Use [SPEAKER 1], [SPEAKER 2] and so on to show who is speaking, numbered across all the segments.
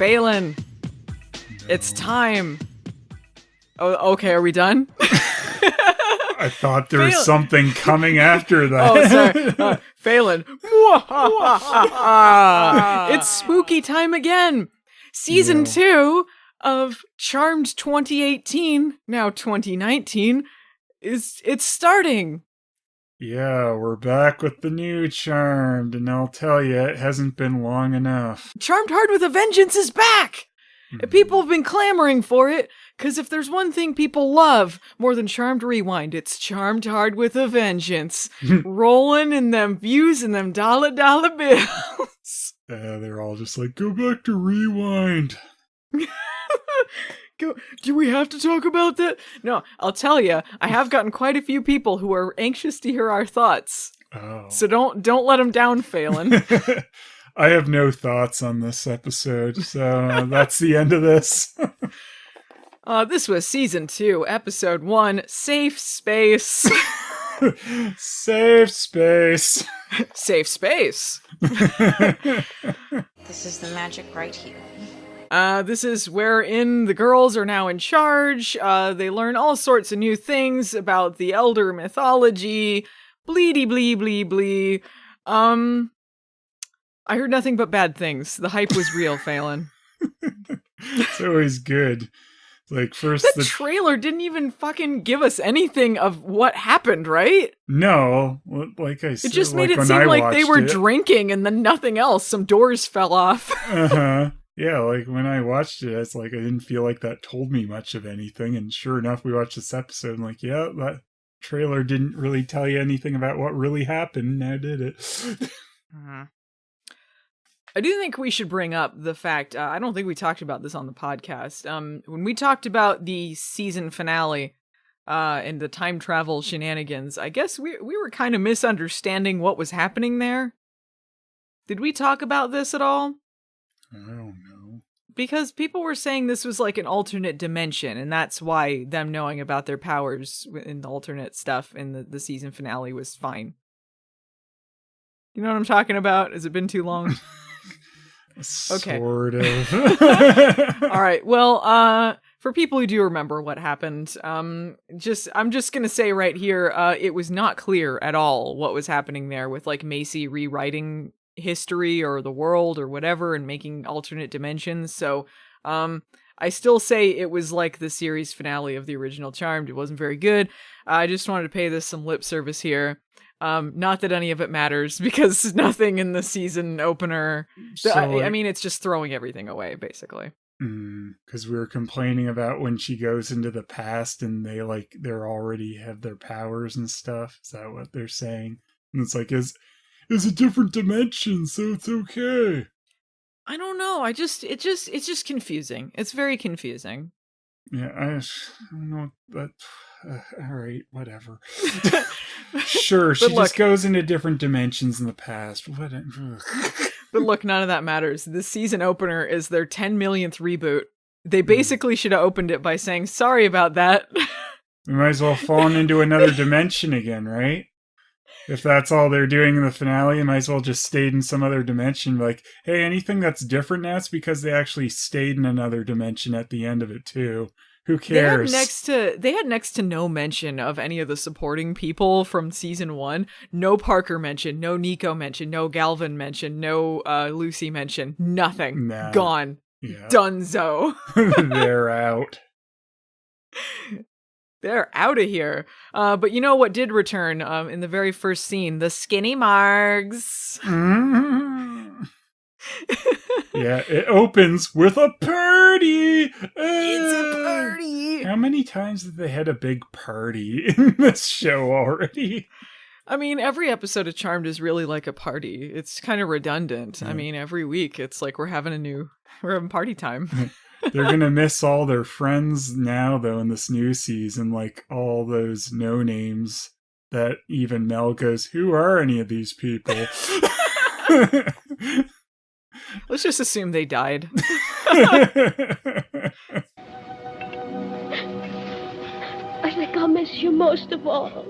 [SPEAKER 1] Phelan, it's time. Oh, okay, are we done?
[SPEAKER 2] I thought there was something coming after that.
[SPEAKER 1] Oh, sorry. Phelan. It's spooky time again. Season 2 of Charmed 2018, now 2019, it's starting.
[SPEAKER 2] Yeah, we're back with the new Charmed, and I'll tell you, it hasn't been long enough.
[SPEAKER 1] Charmed Hard with a Vengeance is back! People have been clamoring for it, because if there's one thing people love more than Charmed Rewind, it's Charmed Hard with a Vengeance. Rolling in them views and them dollar bills.
[SPEAKER 2] They're all just like, go back to Rewind.
[SPEAKER 1] Do we have to talk about that? No, I'll tell you, I have gotten quite a few people who are anxious to hear our thoughts.
[SPEAKER 2] Oh.
[SPEAKER 1] So don't let them down, Phelan.
[SPEAKER 2] I have no thoughts on this episode, so that's the end of this.
[SPEAKER 1] This was Season 2, Episode 1, Safe Space.
[SPEAKER 2] Safe space.
[SPEAKER 1] Safe space.
[SPEAKER 3] This is the magic right here.
[SPEAKER 1] This is wherein the girls are now in charge. They learn all sorts of new things about the elder mythology. Bleedy blee blee blee. I heard nothing but bad things. The hype was real, Phelan.
[SPEAKER 2] It's always good. Like first
[SPEAKER 1] the trailer didn't even fucking give us anything of what happened, right?
[SPEAKER 2] No, like I said,
[SPEAKER 1] it just made it seem like they were drinking and then nothing else. Some doors fell off.
[SPEAKER 2] Uh-huh. Yeah, like when I watched it, it's like I didn't feel like that told me much of anything. And sure enough, we watched this episode and like, yeah, that trailer didn't really tell you anything about what really happened. Now did it?
[SPEAKER 1] Uh-huh. I do think we should bring up the fact, I don't think we talked about this on the podcast. When we talked about the season finale and the time travel shenanigans, I guess we were kind of misunderstanding what was happening there. Did we talk about this at all?
[SPEAKER 2] I don't know.
[SPEAKER 1] Because people were saying this was like an alternate dimension, and that's why them knowing about their powers in the alternate stuff in the season finale was fine. You know what I'm talking about? Has it been too long? Okay.
[SPEAKER 2] Sort of.
[SPEAKER 1] All right. Well, for people who do remember what happened, I'm just going to say right here, it was not clear at all what was happening there with like Macy rewriting history or the world or whatever and making alternate dimensions. So, I still say it was like the series finale of the original Charmed. It wasn't very good. I just wanted to pay this some lip service here. Not that any of it matters, because nothing in the season opener... I mean, it's just throwing everything away, basically.
[SPEAKER 2] Because we were complaining about when she goes into the past and they're already have their powers and stuff. Is that what they're saying? And it's like, it's a different dimension, so it's okay.
[SPEAKER 1] I don't know. It's just confusing. It's very confusing.
[SPEAKER 2] Yeah, I don't know, but... all right, whatever. Sure, she just goes into different dimensions in the past. Whatever.
[SPEAKER 1] But look, none of that matters. This season opener is their 10 millionth reboot. They basically should have opened it by saying, sorry about that.
[SPEAKER 2] We might as well fall into another dimension again, right? If that's all they're doing in the finale, you might as well just stayed in some other dimension. Like, hey, anything that's different now, it's because they actually stayed in another dimension at the end of it, too. Who cares?
[SPEAKER 1] They had next to no mention of any of the supporting people from season 1. No Parker mention, no Nico mention, no Galvin mention, no Lucy mention. Nothing.
[SPEAKER 2] Nah.
[SPEAKER 1] Gone.
[SPEAKER 2] Yeah.
[SPEAKER 1] Dunzo.
[SPEAKER 2] They're out.
[SPEAKER 1] They're out of here. But you know what did return in the very first scene? The skinny margs.
[SPEAKER 2] Mm-hmm. Yeah, it opens with a party!
[SPEAKER 1] It's a party!
[SPEAKER 2] How many times have they had a big party in this show already?
[SPEAKER 1] I mean, every episode of Charmed is really like a party. It's kind of redundant. I mean, every week it's like we're having party time.
[SPEAKER 2] They're gonna miss all their friends now, though, in this new season. Like, all those no-names that even Mel goes, who are any of these people?
[SPEAKER 1] Let's just assume they died.
[SPEAKER 4] I think I'll miss you most of all.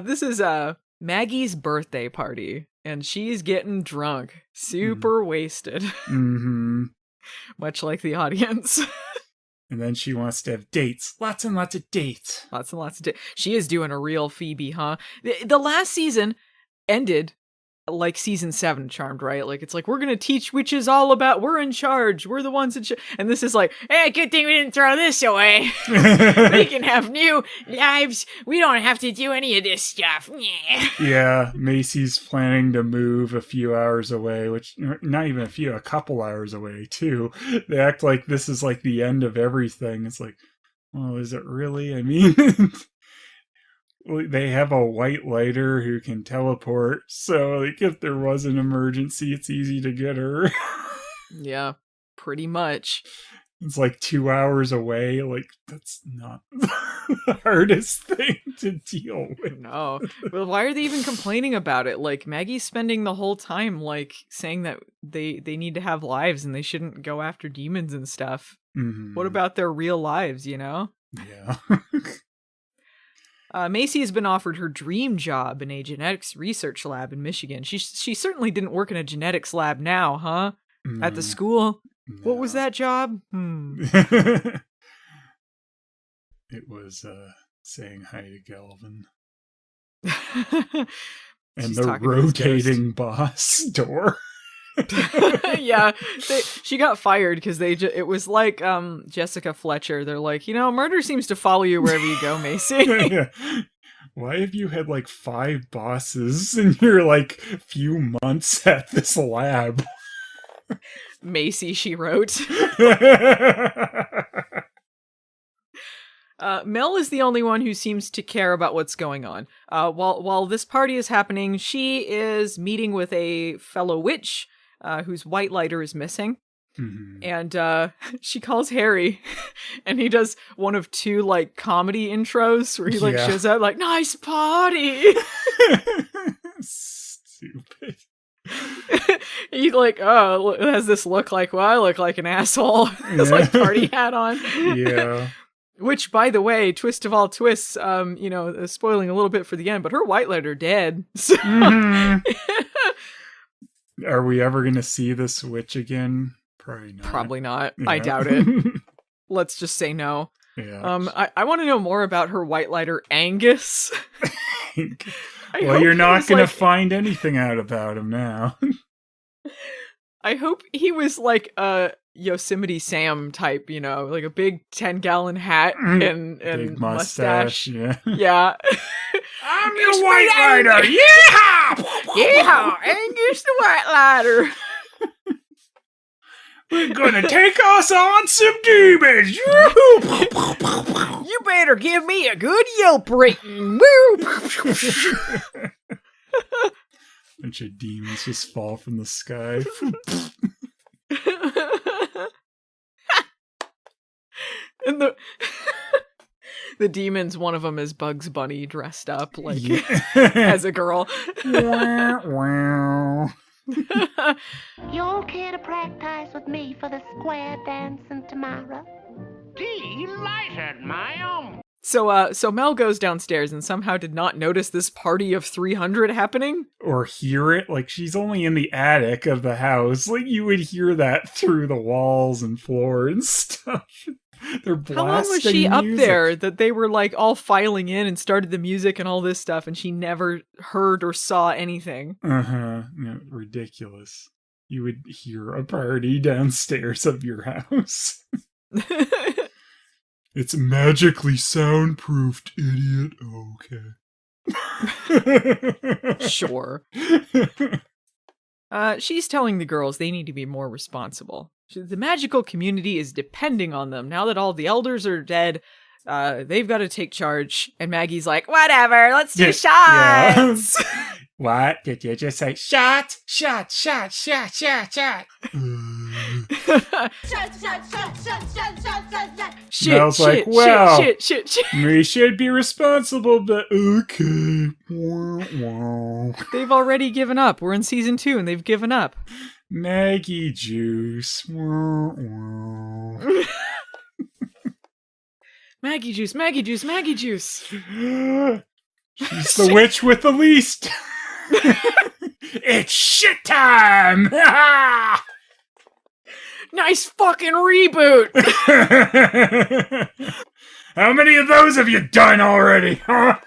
[SPEAKER 1] This is Maggie's birthday party, and she's getting drunk, super wasted.
[SPEAKER 2] Mm-hmm.
[SPEAKER 1] Much like the audience.
[SPEAKER 2] And then she wants to have dates. Lots and lots of dates.
[SPEAKER 1] Lots and lots of She is doing a real Phoebe, huh? The last season ended like season 7 Charmed, right? Like, it's like, we're gonna teach witches all about, we're in charge, we're the ones in charge. And this is like, hey, good thing we didn't throw this away. We can have new lives. We don't have to do any of this stuff.
[SPEAKER 2] Yeah, Macy's planning to move a few hours away, which, not even a couple hours away, too. They act like this is like the end of everything. It's like, well, is it really? I mean... They have a white lighter who can teleport, so like if there was an emergency, it's easy to get her.
[SPEAKER 1] Yeah, pretty much.
[SPEAKER 2] It's like 2 hours away. Like, that's not the hardest thing to deal with.
[SPEAKER 1] No. Well, why are they even complaining about it? Like, Maggie's spending the whole time, like, saying that they need to have lives and they shouldn't go after demons and stuff.
[SPEAKER 2] Mm-hmm.
[SPEAKER 1] What about their real lives, you know?
[SPEAKER 2] Yeah.
[SPEAKER 1] Macy has been offered her dream job in a genetics research lab in Michigan. She certainly didn't work in a genetics lab now, huh? At the school? No. What was that job?
[SPEAKER 2] It was saying hi to Galvin. And the rotating boss door.
[SPEAKER 1] Yeah, she got fired because it was like Jessica Fletcher. They're like, murder seems to follow you wherever you go, Macy.
[SPEAKER 2] Yeah. Why have you had like 5 bosses in your like few months at this lab?
[SPEAKER 1] Macy, she wrote. Mel is the only one who seems to care about what's going on. While this party is happening, she is meeting with a fellow witch whose white lighter is missing.
[SPEAKER 2] Mm-hmm.
[SPEAKER 1] And she calls Harry, and he does one of 2 like comedy intros where he like shows up like, nice party.
[SPEAKER 2] Stupid.
[SPEAKER 1] He like, has this look like, well, I look like an asshole. His like party hat on.
[SPEAKER 2] Yeah.
[SPEAKER 1] Which, by the way, twist of all twists, spoiling a little bit for the end, but her white lighter dead. So.
[SPEAKER 2] Mm-hmm. Are we ever going to see this witch again? Probably not.
[SPEAKER 1] Yeah. I doubt it. Let's just say no.
[SPEAKER 2] Yeah.
[SPEAKER 1] I want to know more about her white lighter, Angus.
[SPEAKER 2] Well, you're not going to find anything out about him now.
[SPEAKER 1] I hope he was like a Yosemite Sam type, like a big 10-gallon hat and
[SPEAKER 2] big
[SPEAKER 1] mustache.
[SPEAKER 2] Yeah.
[SPEAKER 1] Yeah.
[SPEAKER 2] I'm your white lighter. Yeehaw!
[SPEAKER 1] Yeehaw! Angus the white lighter.
[SPEAKER 2] We're gonna take us on some demons.
[SPEAKER 1] You better give me a good Yelp rating.
[SPEAKER 2] Bunch of demons just fall from the sky.
[SPEAKER 1] And the demons, one of them is Bugs Bunny dressed up like as a girl.
[SPEAKER 2] Wow.
[SPEAKER 3] You all care to practice with me for the square dancing tomorrow?
[SPEAKER 5] Delighted, ma'am.
[SPEAKER 1] So Mel goes downstairs and somehow did not notice this party of 300 happening.
[SPEAKER 2] Or hear it. Like, she's only in the attic of the house. Like, you would hear that through the walls and floor and stuff. They're blasting
[SPEAKER 1] How long was she
[SPEAKER 2] music.
[SPEAKER 1] up there that they were like all filing in and started the music and all this stuff and she never heard or saw anything?
[SPEAKER 2] Uh-huh. No, ridiculous. You would hear a party downstairs of your house. It's magically soundproofed, idiot. Okay.
[SPEAKER 1] Sure. She's telling the girls they need to be more responsible. The magical community is depending on them. Now that all the elders are dead, they've got to take charge. And Maggie's like, whatever, let's do shots!
[SPEAKER 2] Yeah. What? Did you just say, shot? Shot, shot, shot, shot, shot.
[SPEAKER 1] Shit,
[SPEAKER 2] Mel's
[SPEAKER 1] shit,
[SPEAKER 2] like, well,
[SPEAKER 1] shit.
[SPEAKER 2] We should be responsible, but okay.
[SPEAKER 1] They've already given up. We're in season 2 and they've given up.
[SPEAKER 2] Maggie juice.
[SPEAKER 1] Maggie juice, Maggie juice, Maggie juice.
[SPEAKER 2] She's the witch with the least. It's shit time.
[SPEAKER 1] Nice fucking reboot!
[SPEAKER 2] How many of those have you done already? Huh?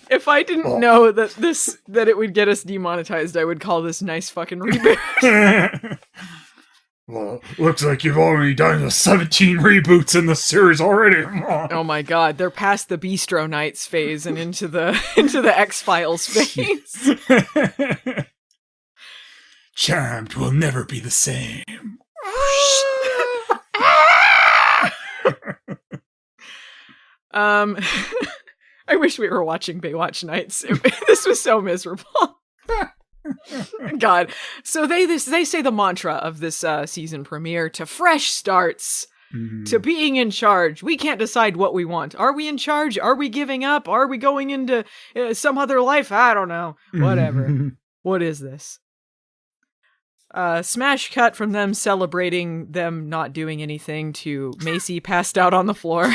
[SPEAKER 1] If I didn't know that it would get us demonetized, I would call this nice fucking reboot.
[SPEAKER 2] Well, looks like you've already done the 17 reboots in the series already.
[SPEAKER 1] Oh my god, they're past the Bistro Nights phase and into the X-Files phase.
[SPEAKER 2] Charmed will never be the same.
[SPEAKER 1] I wish we were watching Baywatch Nights. This was so miserable. God. So they say the mantra of this season premiere to fresh starts, to being in charge. We can't decide what we want. Are we in charge? Are we giving up? Are we going into some other life? I don't know. Whatever. What is this? Smash cut from them celebrating them not doing anything to Macy passed out on the floor.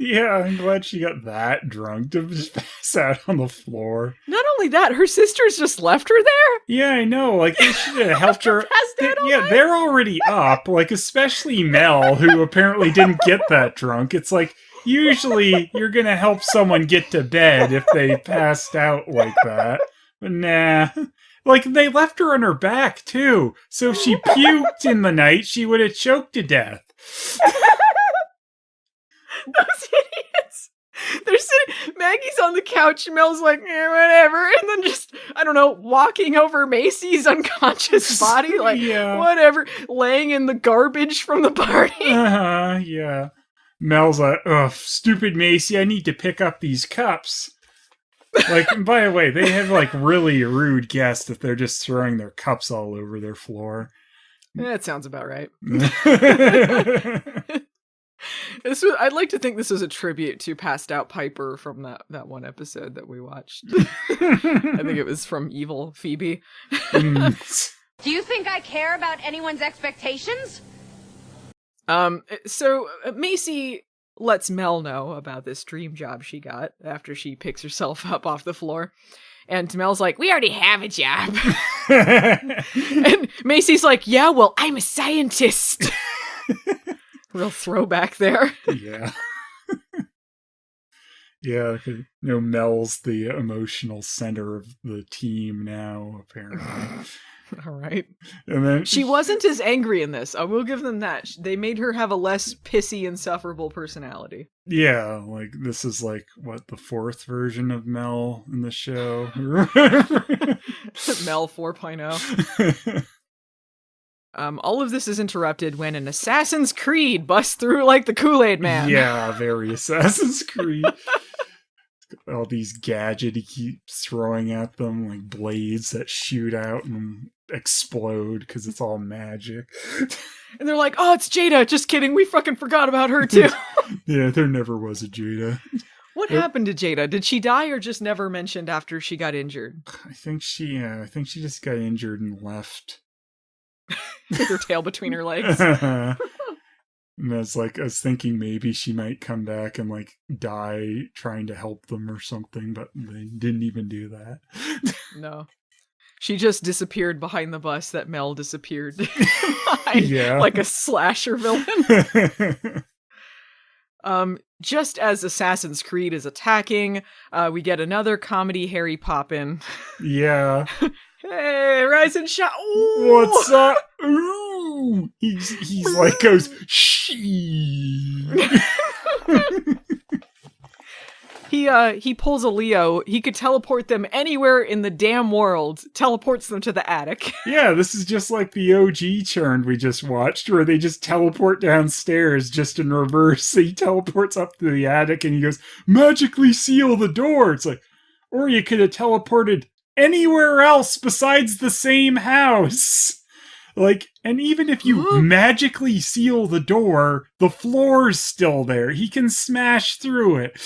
[SPEAKER 2] Yeah, I'm glad she got that drunk to just pass out on the floor.
[SPEAKER 1] Not only that, her sisters just left her there.
[SPEAKER 2] Yeah, I know. Like, they should have helped her. They're already up. Like, especially Mel, who apparently didn't get that drunk. It's like, usually you're gonna help someone get to bed if they passed out like that. But nah. Like, they left her on her back, too. So if she puked in the night, she would have choked to death.
[SPEAKER 1] Those idiots. They're sitting, Maggie's on the couch, Mel's like, whatever, and then just, I don't know, walking over Macy's unconscious body, like, whatever, laying in the garbage from the party.
[SPEAKER 2] Yeah. Mel's like, ugh, stupid Macy, I need to pick up these cups. Like, by the way, they have, like, really rude guests if they're just throwing their cups all over their floor.
[SPEAKER 1] That sounds about right. I'd like to think this was a tribute to Passed Out Piper from that one episode that we watched. I think it was from Evil Phoebe.
[SPEAKER 6] Do you think I care about anyone's expectations?
[SPEAKER 1] So Macy lets Mel know about this dream job she got after she picks herself up off the floor. And Mel's like, we already have a job. And Macy's like, yeah, well, I'm a scientist. Real throwback there.
[SPEAKER 2] Yeah. Yeah, Mel's the emotional center of the team now, apparently.
[SPEAKER 1] All right.
[SPEAKER 2] And then
[SPEAKER 1] she wasn't as angry in this. I will give them that. They made her have a less pissy, insufferable personality.
[SPEAKER 2] Yeah, like, this is like, what, the fourth version of Mel in the show?
[SPEAKER 1] Mel 4.0. All of this is interrupted when an Assassin's Creed busts through like the Kool-Aid Man.
[SPEAKER 2] Yeah, very Assassin's Creed. All these gadgets he keeps throwing at them, like blades that shoot out and explode because it's all magic.
[SPEAKER 1] And they're like, oh, it's Jada. Just kidding. We fucking forgot about her too.
[SPEAKER 2] Yeah, there never was a Jada.
[SPEAKER 1] What happened to Jada? Did she die or just never mentioned after she got injured?
[SPEAKER 2] I think she just got injured and left.
[SPEAKER 1] With her tail between her legs.
[SPEAKER 2] And I was thinking maybe she might come back and like die trying to help them or something, but they didn't even do that.
[SPEAKER 1] No. She just disappeared behind the bus that Mel disappeared behind, like a slasher villain. Just as Assassin's Creed is attacking, we get another comedy Harry Poppin.
[SPEAKER 2] Yeah.
[SPEAKER 1] Hey, rise and shine!
[SPEAKER 2] What's up? Ooh! He's like goes she.
[SPEAKER 1] He pulls a Leo. He could teleport them anywhere in the damn world. Teleports them to the attic.
[SPEAKER 2] Yeah, this is just like the OG Charmed we just watched, where they just teleport downstairs just in reverse. He teleports up to the attic and he goes, magically seal the door. It's like, or you could have teleported anywhere else besides the same house. Like, and even if you magically seal the door, the floor's still there. He can smash through it.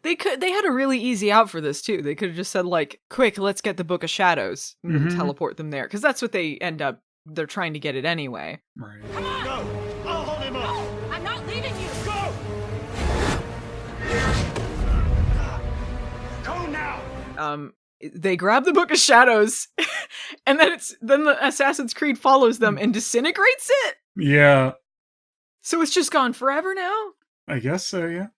[SPEAKER 1] They had a really easy out for this too. They could have just said like, quick, let's get the Book of Shadows and teleport them there. Because that's what they're trying to get it anyway.
[SPEAKER 2] Right.
[SPEAKER 5] Come on! Go! I'll hold him up!
[SPEAKER 6] I'm not leaving you!
[SPEAKER 5] Go! Go now!
[SPEAKER 1] they grab the Book of Shadows, and then the Assassin's Creed follows them and disintegrates it.
[SPEAKER 2] Yeah.
[SPEAKER 1] So it's just gone forever now?
[SPEAKER 2] I guess so, yeah.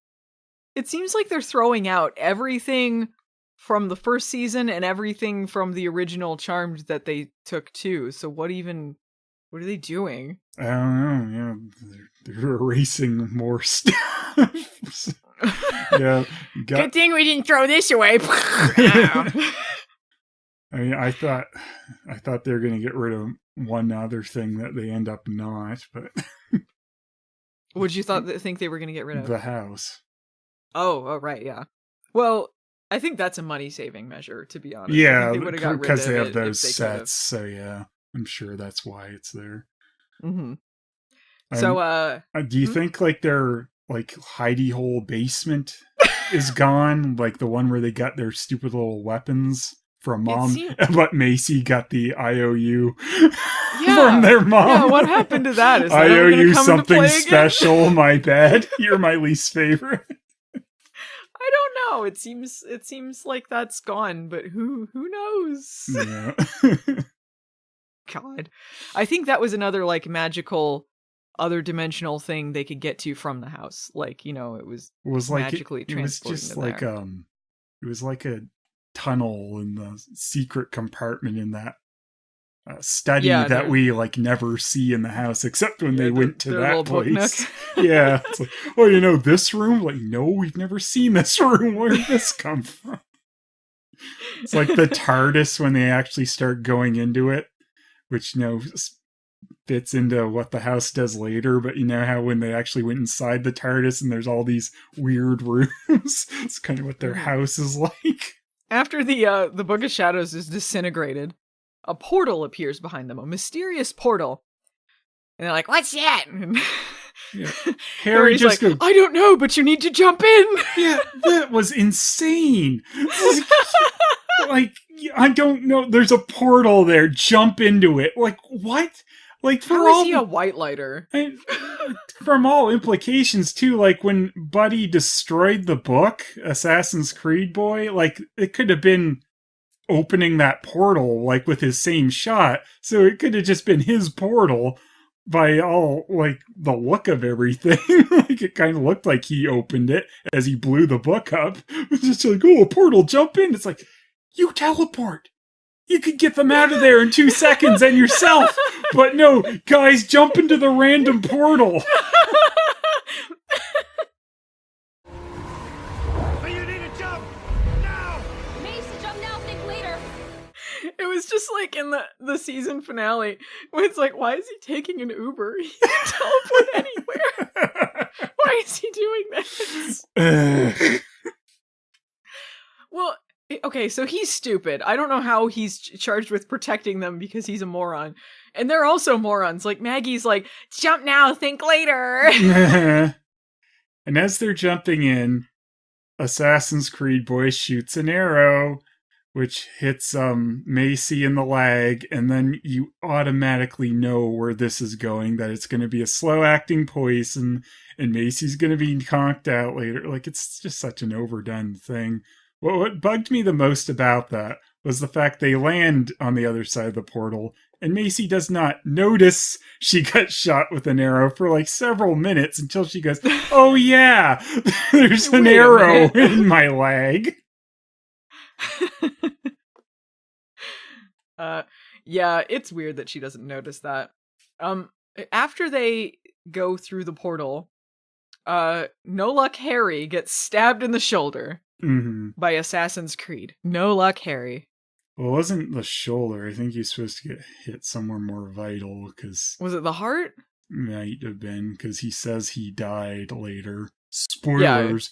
[SPEAKER 1] It seems like they're throwing out everything from the first season and everything from the original Charmed that they took too. So what are they doing?
[SPEAKER 2] I don't know. Yeah, they're erasing more stuff. Yeah.
[SPEAKER 1] Good thing we didn't throw this away.
[SPEAKER 2] I mean, I thought they were going to get rid of one other thing that they end up not, but
[SPEAKER 1] Would you think they were going to get rid of?
[SPEAKER 2] the house.
[SPEAKER 1] Oh, right, yeah. Well, I think that's a money-saving measure, to be honest.
[SPEAKER 2] Yeah,
[SPEAKER 1] because
[SPEAKER 2] they have those sets, so yeah, I'm sure that's why it's there.
[SPEAKER 1] Mm-hmm. So,
[SPEAKER 2] do you think like their like hidey hole basement is gone, like the one where they got their stupid little weapons from mom, but Macy got the IOU from their mom?
[SPEAKER 1] Yeah, what happened to that? Is that
[SPEAKER 2] IOU something special? My bad. You're my least favorite.
[SPEAKER 1] I don't know. It seems like that's gone, but who knows?
[SPEAKER 2] Yeah.
[SPEAKER 1] God, I think that was another like magical, other dimensional thing they could get to from the house. Like, it was
[SPEAKER 2] like
[SPEAKER 1] magically
[SPEAKER 2] it was just like
[SPEAKER 1] there.
[SPEAKER 2] it was like a tunnel in the secret compartment in that study that we like never see in the house except when they went to that place. Yeah, it's like, oh, this room? Like, no, we've never seen this room. Where did this come from? It's like the TARDIS when they actually start going into it, which fits into what the house does later. But you know how when they actually went inside the TARDIS and there's all these weird rooms, it's kind of what their house is like. After
[SPEAKER 1] the Book of Shadows is disintegrated, a portal appears behind them, a mysterious portal. And they're like, "What's that?" And
[SPEAKER 2] yeah. Harry just
[SPEAKER 1] goes, "I don't know, but you need to jump in."
[SPEAKER 2] Yeah, that was insane. Like, I don't know. There's a portal there. Jump into it. Like, what? Like,
[SPEAKER 1] how is he a white lighter?
[SPEAKER 2] From all implications, too, like when Buddy destroyed the book, Assassin's Creed Boy, like it could have been opening that portal, like with his same shot. So it could have just been his portal by all, like, the look of everything. Like, it kind of looked like he opened it as he blew the book up. It's just like, oh, a portal, jump in. It's like, you teleport. You could get them out of there in 2 seconds and yourself. But no, guys, jump into the random portal.
[SPEAKER 5] But you need to jump now.
[SPEAKER 6] Mace, jump now, think later.
[SPEAKER 1] It was just like in the season finale when it's like, why is he taking an Uber? He can teleport anywhere. Why is he doing this? Well, okay, so he's stupid. I don't know how he's charged with protecting them because he's a moron. And they're also morons. Like, Maggie's like, jump now, think later.
[SPEAKER 2] And as they're jumping in, Assassin's Creed Boy shoots an arrow, which hits Macy in the leg, and then you automatically know where this is going, that it's going to be a slow-acting poison, and Macy's going to be conked out later. Like, it's just such an overdone thing. What bugged me the most about that was the fact they land on the other side of the portal, and Macy does not notice she got shot with an arrow for like several minutes until she goes, "Oh yeah, there's an arrow in my leg."
[SPEAKER 1] Yeah, it's weird that she doesn't notice that. After they go through the portal, No Luck Harry gets stabbed in the shoulder.
[SPEAKER 2] Mm-hmm.
[SPEAKER 1] By Assassin's Creed. No Luck Harry.
[SPEAKER 2] Well, it wasn't the shoulder. I think he's supposed to get hit somewhere more vital, because...
[SPEAKER 1] Was it the heart?
[SPEAKER 2] Might have been, because he says he died later. Spoilers.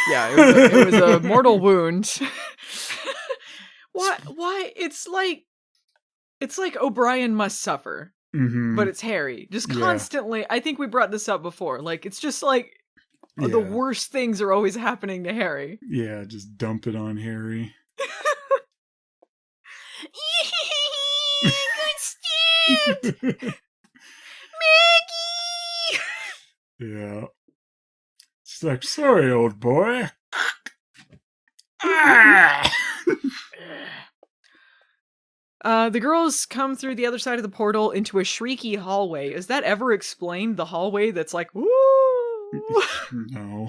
[SPEAKER 1] Yeah, it was a mortal wound. Why? It's like O'Brien Must Suffer.
[SPEAKER 2] Mm-hmm.
[SPEAKER 1] But it's Harry. Just constantly... I think we brought this up before. Like, it's just like... Yeah. The worst things are always happening to Harry.
[SPEAKER 2] Yeah, just dump it on Harry.
[SPEAKER 1] Got stabbed! Maggie!
[SPEAKER 2] Yeah. It's like, sorry, old boy. Ah!
[SPEAKER 1] The girls come through the other side of the portal into a shrieky hallway. Is that ever explained? The hallway that's like, woo!
[SPEAKER 2] No.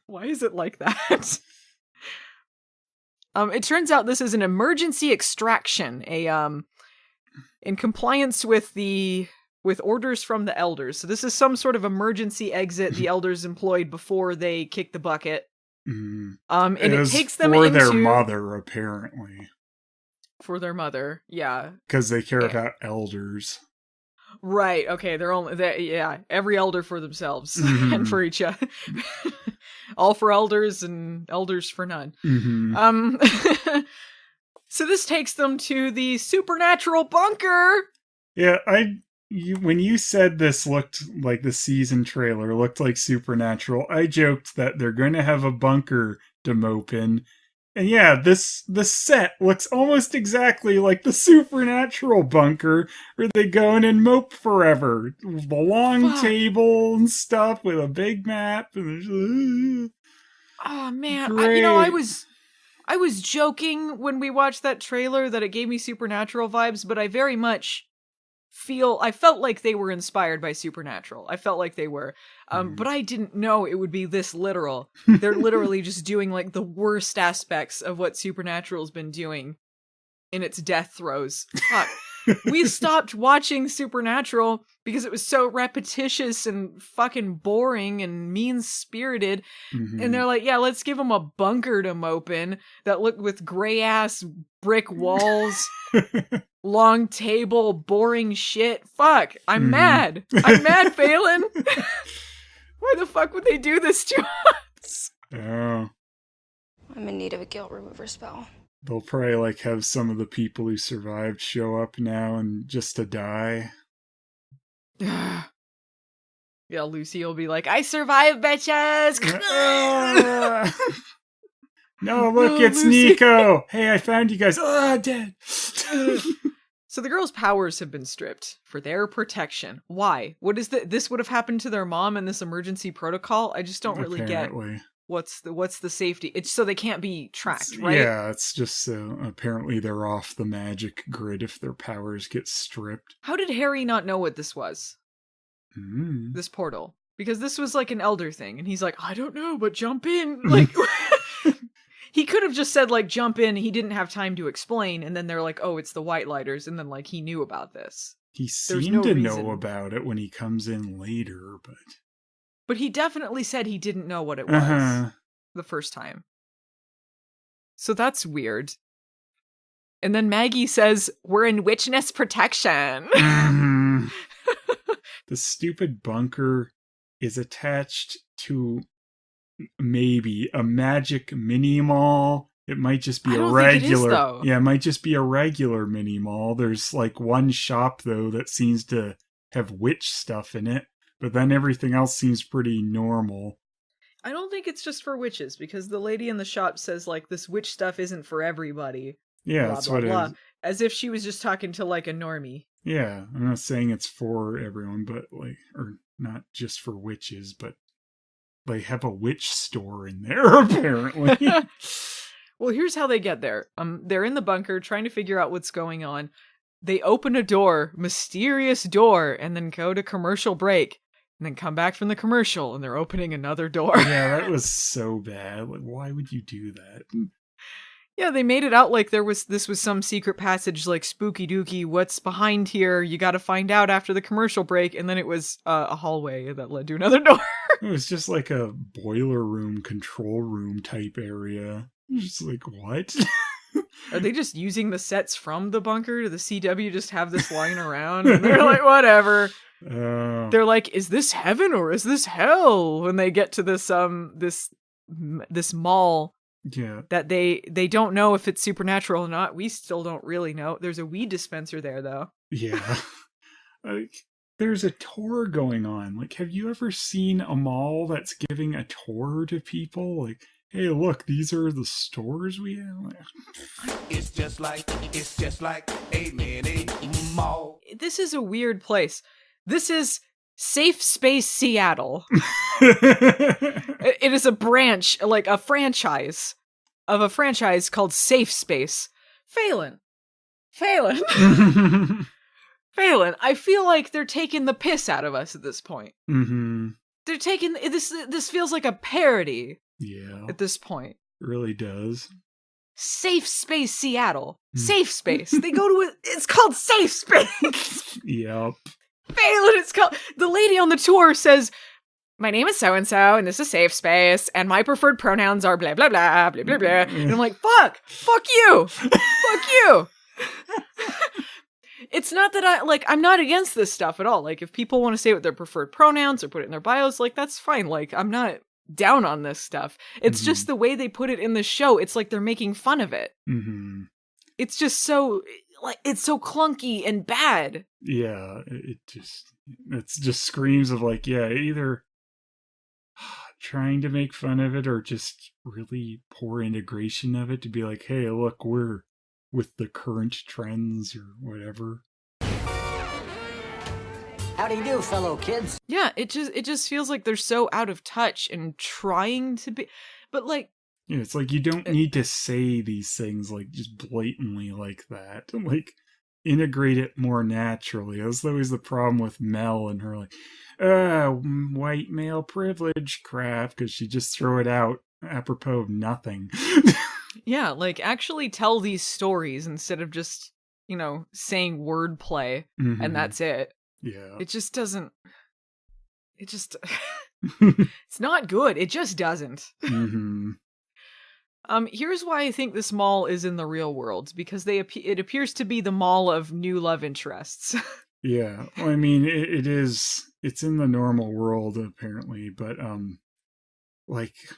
[SPEAKER 1] Why is it like that? It turns out this is an emergency extraction, in compliance with orders from the elders. So this is some sort of emergency exit the elders employed before they kick the bucket. And it takes them
[SPEAKER 2] for
[SPEAKER 1] into...
[SPEAKER 2] their mother, apparently.
[SPEAKER 1] For their mother, yeah.
[SPEAKER 2] Because they care about elders.
[SPEAKER 1] Right, okay, every elder for themselves and for each other. All for elders and elders for none. So this takes them to the supernatural bunker.
[SPEAKER 2] Yeah, when you said this looked like the season trailer, looked like Supernatural, I joked that they're going to have a bunker to mope in. And yeah, the set looks almost exactly like the Supernatural bunker where they go in and mope forever. The long table and stuff with a big map. And
[SPEAKER 1] oh man,
[SPEAKER 2] great.
[SPEAKER 1] I was joking when we watched that trailer that it gave me Supernatural vibes, but I very much felt like they were inspired by Supernatural. I felt like they were. But I didn't know it would be this literal. They're literally just doing like the worst aspects of what Supernatural's been doing in its death throes. Fuck. We stopped watching Supernatural because it was so repetitious and fucking boring and mean-spirited. And they're like, yeah, let's give them a bunker to mope in that looked with gray-ass brick walls, long table, boring shit. Fuck, I'm mad. I'm mad, Phelan. Why the fuck would they do this to us?
[SPEAKER 2] Oh.
[SPEAKER 6] I'm in need of a guilt remover spell.
[SPEAKER 2] They'll probably have some of the people who survived show up now and just to die.
[SPEAKER 1] Yeah, Lucy will be like, I survived, bitches!
[SPEAKER 2] No, look, it's
[SPEAKER 1] Lucy.
[SPEAKER 2] Nico! Hey, I found you guys. Dead!
[SPEAKER 1] So the girls' powers have been stripped for their protection. Why? What is this would have happened to their mom in this emergency protocol? I just don't really get what's the safety. It's so they can't be tracked, right?
[SPEAKER 2] Yeah, it's just so apparently they're off the magic grid if their powers get stripped.
[SPEAKER 1] How did Harry not know what this was? This portal. Because this was like an elder thing, and he's like, I don't know, but jump in. Like, he could have just said, like, jump in. He didn't have time to explain, and then they're like, oh, it's the White Lighters, and then, like, he knew about this.
[SPEAKER 2] He seemed to know about it when he comes in later, but...
[SPEAKER 1] But he definitely said he didn't know what it was the first time. So that's weird. And then Maggie says, we're in witchness protection.
[SPEAKER 2] The stupid bunker is attached to maybe a magic mini mall. It might just be a regular. It might just be a regular mini mall. There's like one shop though that seems to have witch stuff in it, but then everything else seems pretty normal.
[SPEAKER 1] I don't think it's just for witches, because the lady in the shop says like this witch stuff isn't for everybody.
[SPEAKER 2] Yeah,
[SPEAKER 1] blah,
[SPEAKER 2] that's
[SPEAKER 1] blah,
[SPEAKER 2] what
[SPEAKER 1] blah,
[SPEAKER 2] it is.
[SPEAKER 1] As if she was just talking to like a normie.
[SPEAKER 2] Yeah, I'm not saying it's for everyone, but like, or not just for witches, but they have a witch store in there apparently.
[SPEAKER 1] Well, here's how they get there. They're in the bunker trying to figure out what's going on. They open a door, mysterious door, and then go to commercial break, and then come back from the commercial, and they're opening another door.
[SPEAKER 2] Yeah, that was so bad. Like, why would you do that?
[SPEAKER 1] Yeah, they made it out like this was some secret passage, like spooky dooky. What's behind here? You got to find out after the commercial break, and then it was a hallway that led to another door.
[SPEAKER 2] It was just like a boiler room, control room type area. Just like, what?
[SPEAKER 1] Are they just using the sets from the bunker? Do the CW just have this lying around? And they're like, whatever. They're like, is this heaven or is this hell? When they get to this this mall,
[SPEAKER 2] yeah,
[SPEAKER 1] that they don't know if it's supernatural or not. We still don't really know. There's a weed dispenser there, though.
[SPEAKER 2] Yeah, like there's a tour going on. Like, have you ever seen a mall that's giving a tour to people? Like, hey, look, these are the stores we have.
[SPEAKER 5] It's just like a mini mall.
[SPEAKER 1] This is a weird place. This is Safe Space Seattle. It is a branch, like a franchise of a franchise called Safe Space. Phelan. Phelan, I feel like they're taking the piss out of us at this point.
[SPEAKER 2] Mm-hmm.
[SPEAKER 1] They're taking this feels like a parody.
[SPEAKER 2] Yeah.
[SPEAKER 1] At this point.
[SPEAKER 2] It really does.
[SPEAKER 1] Safe Space Seattle. Safe Space. They go to it's called Safe Space.
[SPEAKER 2] Yep.
[SPEAKER 1] Phelan, it's called. The lady on the tour says, "My name is so-and-so, and this is Safe Space, and my preferred pronouns are blah, blah, blah, blah, blah, blah." And I'm like, fuck you. Fuck you. It's not that I'm not against this stuff at all. Like, if people want to say what their preferred pronouns or put it in their bios, like, that's fine. Like, I'm not down on this stuff. It's just the way they put it in the show. It's like they're making fun of it.
[SPEAKER 2] Mm-hmm.
[SPEAKER 1] It's just so, it's so clunky and bad.
[SPEAKER 2] Yeah, it just screams of like, yeah, either trying to make fun of it or just really poor integration of it to be like, hey, look, we're with the current trends or whatever.
[SPEAKER 7] How do you do, fellow kids?
[SPEAKER 1] Yeah, it just feels like they're so out of touch and trying to be, but like,
[SPEAKER 2] yeah, it's like you don't need to say these things like just blatantly like that. Like, integrate it more naturally. That's always the problem with Mel and her like, white male privilege crap, because she just throw it out apropos of nothing.
[SPEAKER 1] Yeah, like, actually tell these stories instead of just, saying wordplay and that's it.
[SPEAKER 2] Yeah.
[SPEAKER 1] It just doesn't, it's not good. It just doesn't.
[SPEAKER 2] Mm-hmm.
[SPEAKER 1] Here's why I think this mall is in the real world, because it appears to be the mall of new love interests.
[SPEAKER 2] Yeah, well, I mean, it's in the normal world apparently, but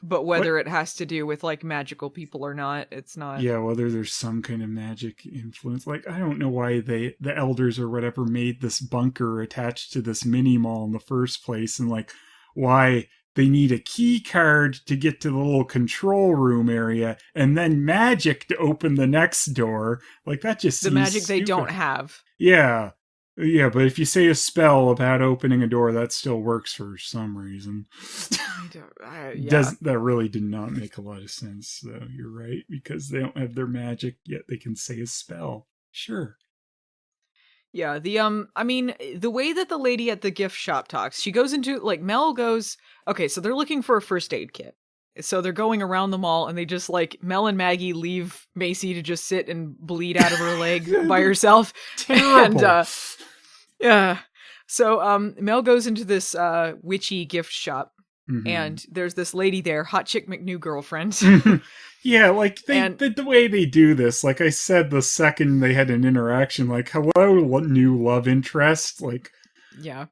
[SPEAKER 2] but
[SPEAKER 1] whether it has to do with like magical people or not, it's not.
[SPEAKER 2] Yeah, whether there's some kind of magic influence. Like, I don't know why the elders or whatever made this bunker attached to this mini mall in the first place, and like why they need a key card to get to the little control room area and then magic to open the next door. Like, that just seems
[SPEAKER 1] magic
[SPEAKER 2] stupid.
[SPEAKER 1] They don't have.
[SPEAKER 2] Yeah. Yeah, but if you say a spell about opening a door, that still works for some reason. That really did not make a lot of sense, though. You're right, because they don't have their magic, yet they can say a spell. Sure.
[SPEAKER 1] Yeah, the way that the lady at the gift shop talks, she goes into, like, Mel goes, okay, so they're looking for a first aid kit. So they're going around the mall, and they just, like, Mel and Maggie leave Macy to just sit and bleed out of her leg by herself.
[SPEAKER 2] Terrible.
[SPEAKER 1] And, yeah. So Mel goes into this witchy gift shop, and there's this lady there, Hot Chick McNew girlfriend.
[SPEAKER 2] Yeah, like, the way they do this, like I said, the second they had an interaction, like, hello, new love interest, like,
[SPEAKER 1] yeah.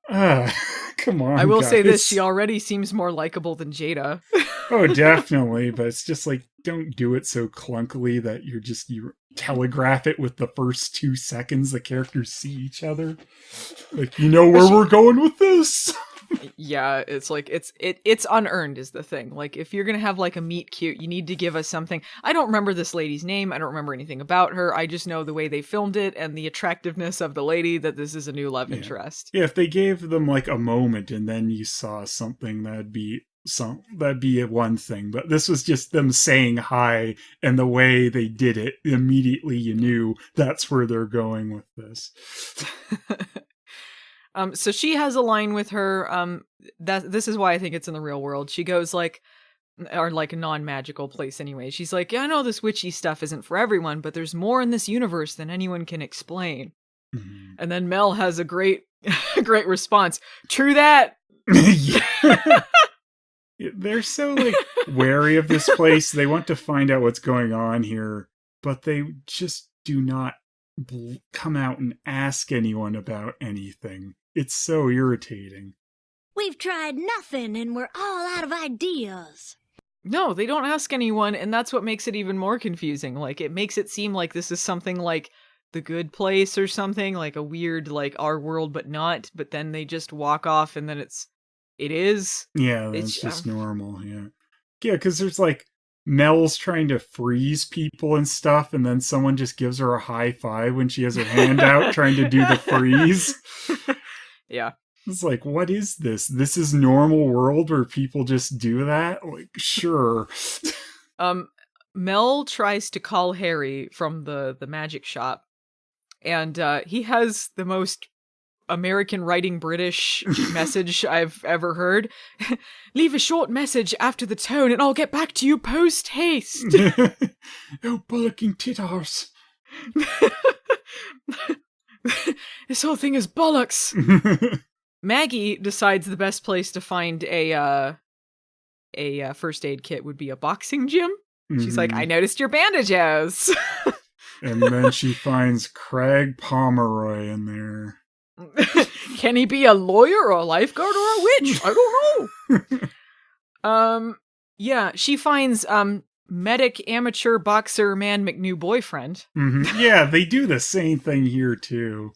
[SPEAKER 2] Come on,
[SPEAKER 1] I will
[SPEAKER 2] guys.
[SPEAKER 1] say this, she already seems more likable than Jada.
[SPEAKER 2] Oh, definitely, but it's just like, don't do it so clunkily that you telegraph it with the first 2 seconds the characters see each other. Like, where we're going with this.
[SPEAKER 1] Yeah, it's like, it's unearned is the thing. Like, if you're gonna have like a meet cute, you need to give us something. I don't remember this lady's name. I don't remember anything about her. I just know the way they filmed it and the attractiveness of the lady, that this is a new love interest.
[SPEAKER 2] Yeah, if they gave them like a moment and then you saw something, that'd be one thing, but this was just them saying hi, and the way they did it, immediately you knew that's where they're going with this.
[SPEAKER 1] So she has a line with her, this is why I think it's in the real world. She goes like, or like a non-magical place anyway. She's like, yeah, I know this witchy stuff isn't for everyone, but there's more in this universe than anyone can explain. Mm-hmm. And then Mel has a great response. True that.
[SPEAKER 2] They're so like wary of this place. They want to find out what's going on here, but they just do not come out and ask anyone about anything. It's so irritating.
[SPEAKER 8] We've tried nothing and we're all out of ideas.
[SPEAKER 1] No, they don't ask anyone, and that's what makes it even more confusing. Like, it makes it seem like this is something like The Good Place or something, like a weird, like, Our World but not, but then they just walk off and then it is.
[SPEAKER 2] Yeah, it's just normal, yeah. Yeah, because there's like, Mel's trying to freeze people and stuff, and then someone just gives her a high five when she has her hand out trying to do the freeze.
[SPEAKER 1] Yeah.
[SPEAKER 2] It's like, what is this? This is normal world where people just do that? Like, sure.
[SPEAKER 1] Mel tries to call Harry from the magic shop, and he has the most American writing British message I've ever heard. Leave a short message after the tone and I'll get back to you post haste.
[SPEAKER 2] Oh, bollocking titars.
[SPEAKER 1] This whole thing is bollocks. Maggie decides the best place to find a first aid kit would be a boxing gym. She's like, I noticed your bandages.
[SPEAKER 2] And then she finds Craig Pomeroy in there.
[SPEAKER 1] Can he be a lawyer or a lifeguard or a witch? I don't know. Yeah, she finds medic amateur boxer man McNew boyfriend.
[SPEAKER 2] Mm-hmm. Yeah, they do the same thing here too.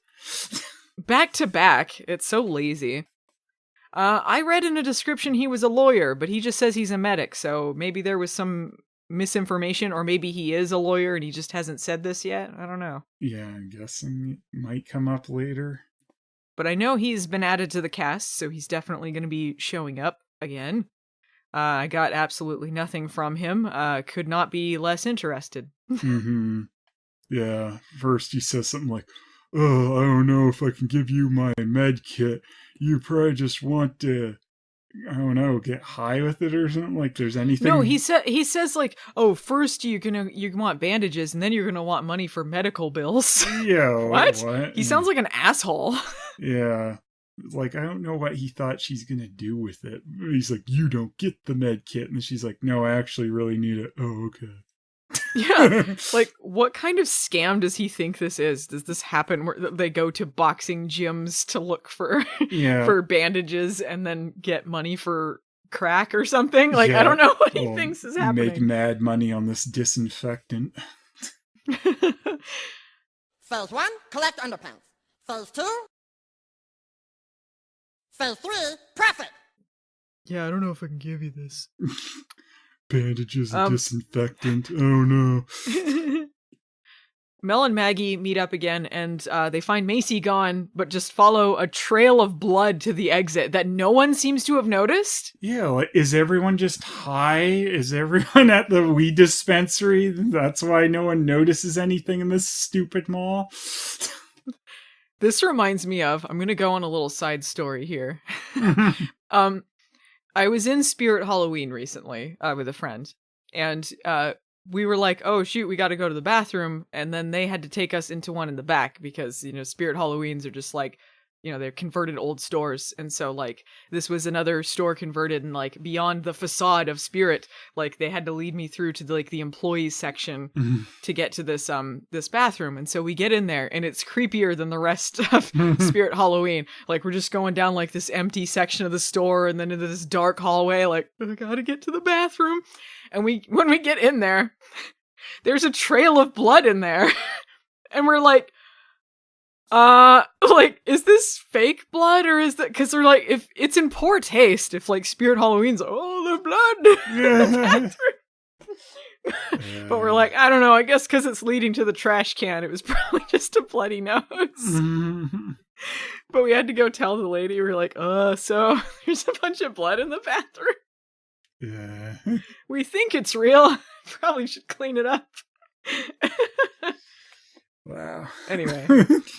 [SPEAKER 1] Back to back. It's so lazy. I read in a description he was a lawyer, but he just says he's a medic, so maybe there was some misinformation, or maybe he is a lawyer and he just hasn't said this yet. I don't know.
[SPEAKER 2] Yeah, I'm guessing it might come up later.
[SPEAKER 1] But I know he's been added to the cast, so he's definitely going to be showing up again. I got absolutely nothing from him. Could not be less interested.
[SPEAKER 2] Mm-hmm. Yeah, first he says something like, oh, I don't know if I can give you my med kit. You probably just want to, I don't know, get high with it or something. Like there's anything.
[SPEAKER 1] No, he says like, oh, first you want bandages and then you're gonna want money for medical bills.
[SPEAKER 2] Yeah.
[SPEAKER 1] What? He sounds like an asshole.
[SPEAKER 2] Yeah. Like, I don't know what he thought she's gonna do with it. He's like, you don't get the med kit. And she's like, no, I actually really need it. Oh, okay.
[SPEAKER 1] Yeah, like, what kind of scam does he think this is? Does this happen where they go to boxing gyms to look for for bandages and then get money for crack or something? Like, I don't know what he thinks is happening.
[SPEAKER 2] Make mad money on this disinfectant.
[SPEAKER 9] Phase 1, collect underpants. Phase 2, Phase 3, profit.
[SPEAKER 1] Yeah, I don't know if I can give you this.
[SPEAKER 2] Bandages and disinfectant. Oh no.
[SPEAKER 1] Mel and Maggie meet up again, and they find Macy gone, but just follow a trail of blood to the exit that no one seems to have noticed.
[SPEAKER 2] Yeah, like, is everyone just high? Is everyone at the weed dispensary? That's why no one notices anything in this stupid mall?
[SPEAKER 1] This reminds me of, I'm going to go on a little side story here. I was in Spirit Halloween recently with a friend, and we were like, oh shoot, we got to go to the bathroom, and then they had to take us into one in the back because, you know, Spirit Halloweens are just like, you know, they're converted old stores, and so like this was another store converted, and like beyond the facade of Spirit, like they had to lead me through to the employees section to get to this this bathroom, and so we get in there, and it's creepier than the rest of Spirit Halloween. Like we're just going down like this empty section of the store, and then into this dark hallway. Like I gotta get to the bathroom, and when we get in there, there's a trail of blood in there, and we're like. Like, is this fake blood, or is that, because they're like, if it's in poor taste, if like Spirit Halloween's like, oh, the blood. Yeah. But we're like, I don't know, I guess because it's leading to the trash can, it was probably just a bloody nose. But we had to go tell the lady, we're like, so there's a bunch of blood in the bathroom.
[SPEAKER 2] Yeah.
[SPEAKER 1] We think it's real. Probably should clean it up.
[SPEAKER 2] Wow.
[SPEAKER 1] Anyway,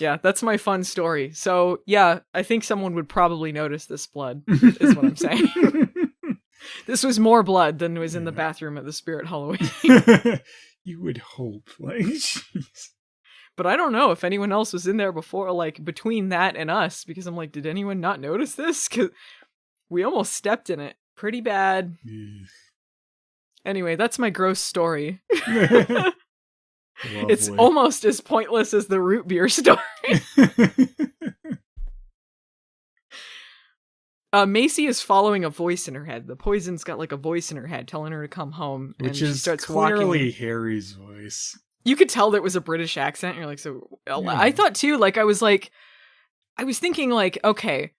[SPEAKER 1] yeah, that's my fun story. So, yeah, I think someone would probably notice this blood, is what I'm saying. This was more blood than was in the bathroom at the Spirit Halloween.
[SPEAKER 2] You would hope. Like, geez.
[SPEAKER 1] But I don't know if anyone else was in there before, like, between that and us, because I'm like, did anyone not notice this? Because we almost stepped in it pretty bad. Anyway, that's my gross story. It's almost as pointless as the root beer story. Macy is following a voice in her head. The poison's got like a voice in her head telling her to come home.
[SPEAKER 2] Which
[SPEAKER 1] and
[SPEAKER 2] is
[SPEAKER 1] she starts
[SPEAKER 2] clearly
[SPEAKER 1] walking.
[SPEAKER 2] Harry's voice.
[SPEAKER 1] You could tell that it was a British accent. You're like, so yeah. I thought too, like, I was thinking like, okay,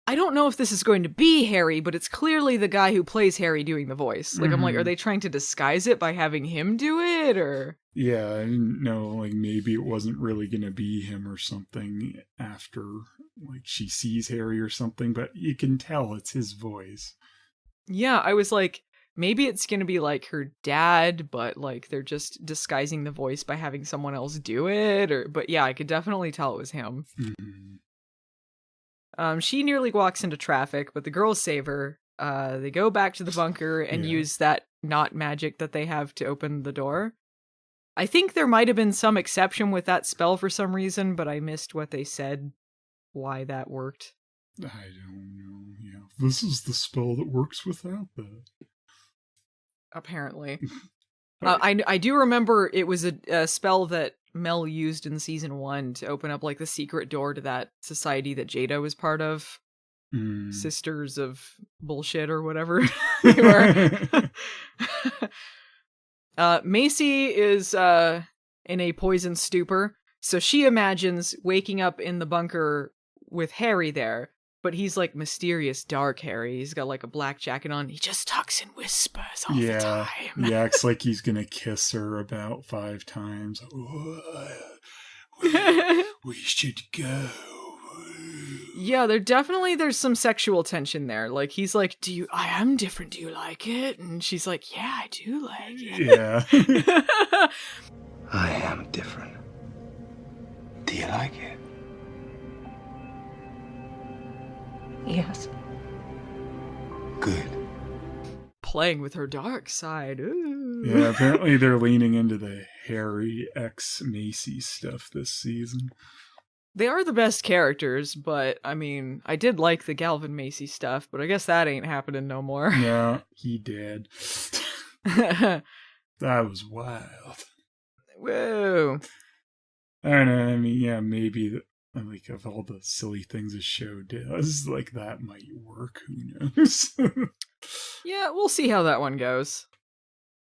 [SPEAKER 1] I don't know if this is going to be Harry, but it's clearly the guy who plays Harry doing the voice. Like, I'm like, are they trying to disguise it by having him do it, or?
[SPEAKER 2] Yeah, I didn't know, like, maybe it wasn't really gonna be him or something after, like, she sees Harry or something, but you can tell it's his voice.
[SPEAKER 1] Yeah, I was like, maybe it's going to be like her dad, but like they're just disguising the voice by having someone else do it. But yeah, I could definitely tell it was him. She nearly walks into traffic, but the girls save her. They go back to the bunker and use that not magic that they have to open the door. I think there might have been some exception with that spell for some reason, but I missed what they said, why that worked.
[SPEAKER 2] I don't know. Yeah, this is the spell that works without that.
[SPEAKER 1] Apparently. I do remember it was a spell that Mel used in season 1 to open up like the secret door to that society that Jada was part of. Sisters of bullshit or whatever they were. Macy is in a poison stupor, so she imagines waking up in the bunker with Harry there, but he's like mysterious dark Harry. He's got like a black jacket on. He just talks and whispers all the time.
[SPEAKER 2] He acts like he's gonna kiss her about 5 times. We should go.
[SPEAKER 1] Yeah, there's some sexual tension there. Like, he's like, I am different, do you like it? And she's like, yeah, I do like it.
[SPEAKER 2] Yeah.
[SPEAKER 5] I am different. Do you like it?
[SPEAKER 3] Yes.
[SPEAKER 5] Good.
[SPEAKER 1] Playing with her dark side. Ooh.
[SPEAKER 2] Yeah, apparently they're leaning into the Harry X Macy stuff this season.
[SPEAKER 1] They are the best characters, but, I mean, I did like the Galvin Macy stuff, but I guess that ain't happening no more.
[SPEAKER 2] Yeah, he did. That was wild.
[SPEAKER 1] Whoa.
[SPEAKER 2] I don't know, I mean, yeah, maybe, like, of all the silly things the show does, like, that might work, who knows?
[SPEAKER 1] Yeah, we'll see how that one goes.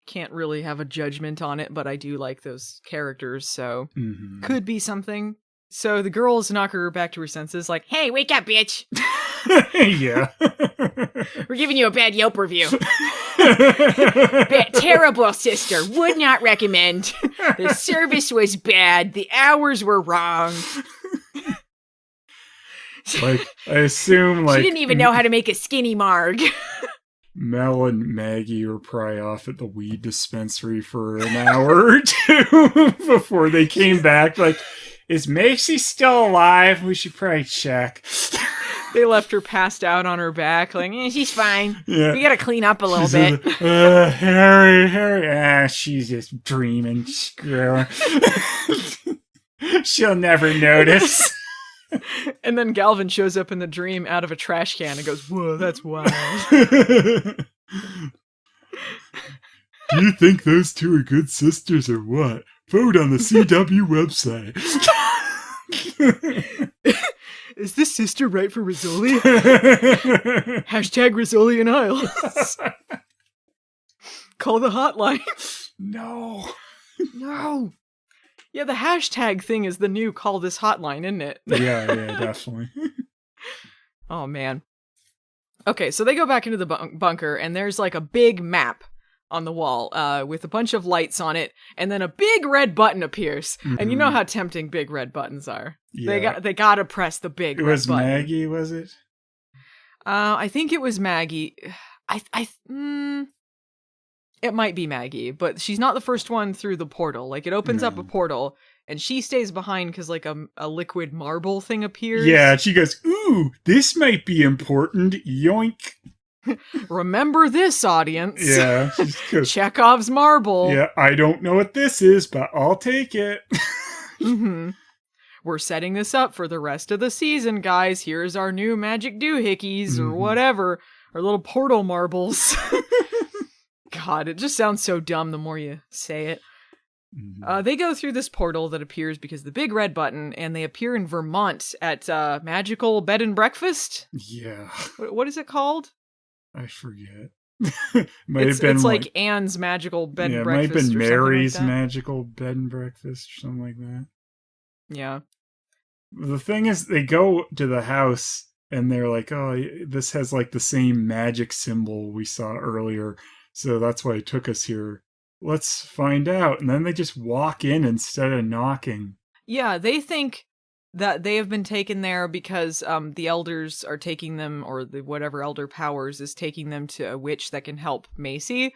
[SPEAKER 1] Can't really have a judgment on it, but I do like those characters, so could be something. So the girls knock her back to her senses, like, hey, wake up, bitch!
[SPEAKER 2] Yeah.
[SPEAKER 1] We're giving you a bad Yelp review. Terrible, sister. Would not recommend. The service was bad. The hours were wrong.
[SPEAKER 2] Like, I assume, like...
[SPEAKER 1] She didn't even know how to make a skinny marg.
[SPEAKER 2] Mel and Maggie were probably off at the weed dispensary for an hour or two before they came back, like... Is Macy still alive? We should probably check.
[SPEAKER 1] They left her passed out on her back, like, she's fine.
[SPEAKER 2] Yeah.
[SPEAKER 1] We gotta clean up a little bit.
[SPEAKER 2] Harry. She's just dreaming. Screw her. She'll never notice.
[SPEAKER 1] And then Galvin shows up in the dream out of a trash can and goes, whoa, that's wild.
[SPEAKER 2] Do you think those two are good sisters or what? Vote on the CW website.
[SPEAKER 1] Is this sister right for Rizzoli? Hashtag Rizzoli and Isles. Call the hotline.
[SPEAKER 2] No.
[SPEAKER 1] Yeah, the hashtag thing is the new call this hotline, isn't it?
[SPEAKER 2] Yeah, definitely.
[SPEAKER 1] Oh, man. Okay, so they go back into the bunker, and there's like a big map on the wall with a bunch of lights on it, and then a big red button appears. And you know how tempting big red buttons are.
[SPEAKER 2] Yeah.
[SPEAKER 1] They gotta press the big red button. It was
[SPEAKER 2] Maggie, was it?
[SPEAKER 1] I think it was Maggie. It might be Maggie, but she's not the first one through the portal. Like, it opens up a portal, and she stays behind because, like, a liquid marble thing appears.
[SPEAKER 2] Yeah, she goes, ooh, this might be important. Yoink.
[SPEAKER 1] Remember this, audience.
[SPEAKER 2] Yeah.
[SPEAKER 1] Chekhov's marble.
[SPEAKER 2] Yeah, I don't know what this is, but I'll take it.
[SPEAKER 1] We're setting this up for the rest of the season, guys. Here's our new magic doohickeys or whatever. Our little portal marbles. God, it just sounds so dumb the more you say it. They go through this portal that appears because of the big red button, and they appear in Vermont at Magical Bed and Breakfast.
[SPEAKER 2] Yeah.
[SPEAKER 1] What is it called?
[SPEAKER 2] I forget. It's
[SPEAKER 1] like Anne's Magical Bed and Breakfast.
[SPEAKER 2] It might have been Mary's Magical Bed and Breakfast or something like that.
[SPEAKER 1] Yeah.
[SPEAKER 2] The thing is, they go to the house and they're like, oh, this has like the same magic symbol we saw earlier. So that's why it took us here. Let's find out. And then they just walk in instead of knocking.
[SPEAKER 1] Yeah, they think that they have been taken there because the elders are taking them, or the whatever elder powers is taking them to a witch that can help Macy.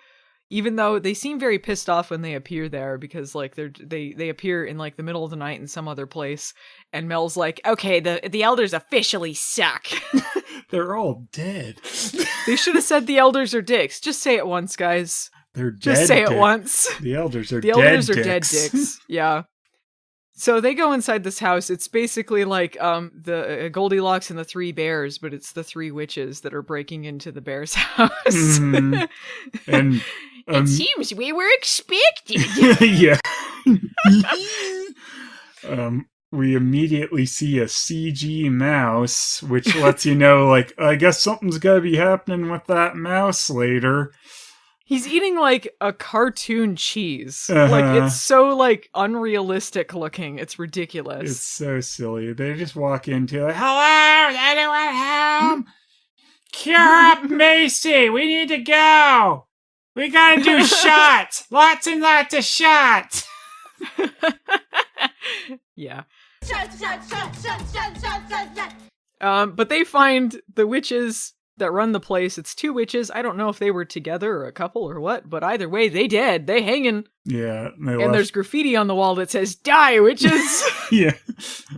[SPEAKER 1] Even though they seem very pissed off when they appear there, because like they appear in like the middle of the night in some other place, and Mel's like, okay, the elders officially suck.
[SPEAKER 2] They're all dead.
[SPEAKER 1] They should have said the elders are dicks. Just say it once, guys.
[SPEAKER 2] They're dead.
[SPEAKER 1] Just say it once.
[SPEAKER 2] The elders are
[SPEAKER 1] the
[SPEAKER 2] dead.
[SPEAKER 1] elders are
[SPEAKER 2] dicks.
[SPEAKER 1] dead dicks. Yeah. So they go inside this house. It's basically like the Goldilocks and the Three Bears, but it's the three witches that are breaking into the bear's house.
[SPEAKER 2] Mm. And
[SPEAKER 1] it seems we were expected.
[SPEAKER 2] Yeah. We immediately see a CG mouse, which lets you know, like, I guess something's gotta be happening with that mouse later.
[SPEAKER 1] He's eating like a cartoon cheese. Like it's so like unrealistic looking. It's ridiculous.
[SPEAKER 2] It's so silly. They just walk into like, hello, is anyone home? Cure up Macy. We need to go. We gotta do shots. Lots and lots of shots.
[SPEAKER 1] Yeah.
[SPEAKER 6] Shut.
[SPEAKER 1] But they find the witches that run the place. It's two witches. I don't know if they were together or a couple or what, but either way, they dead. They hanging.
[SPEAKER 2] Yeah.
[SPEAKER 1] And there's graffiti on the wall that says, die, witches!
[SPEAKER 2] Yeah.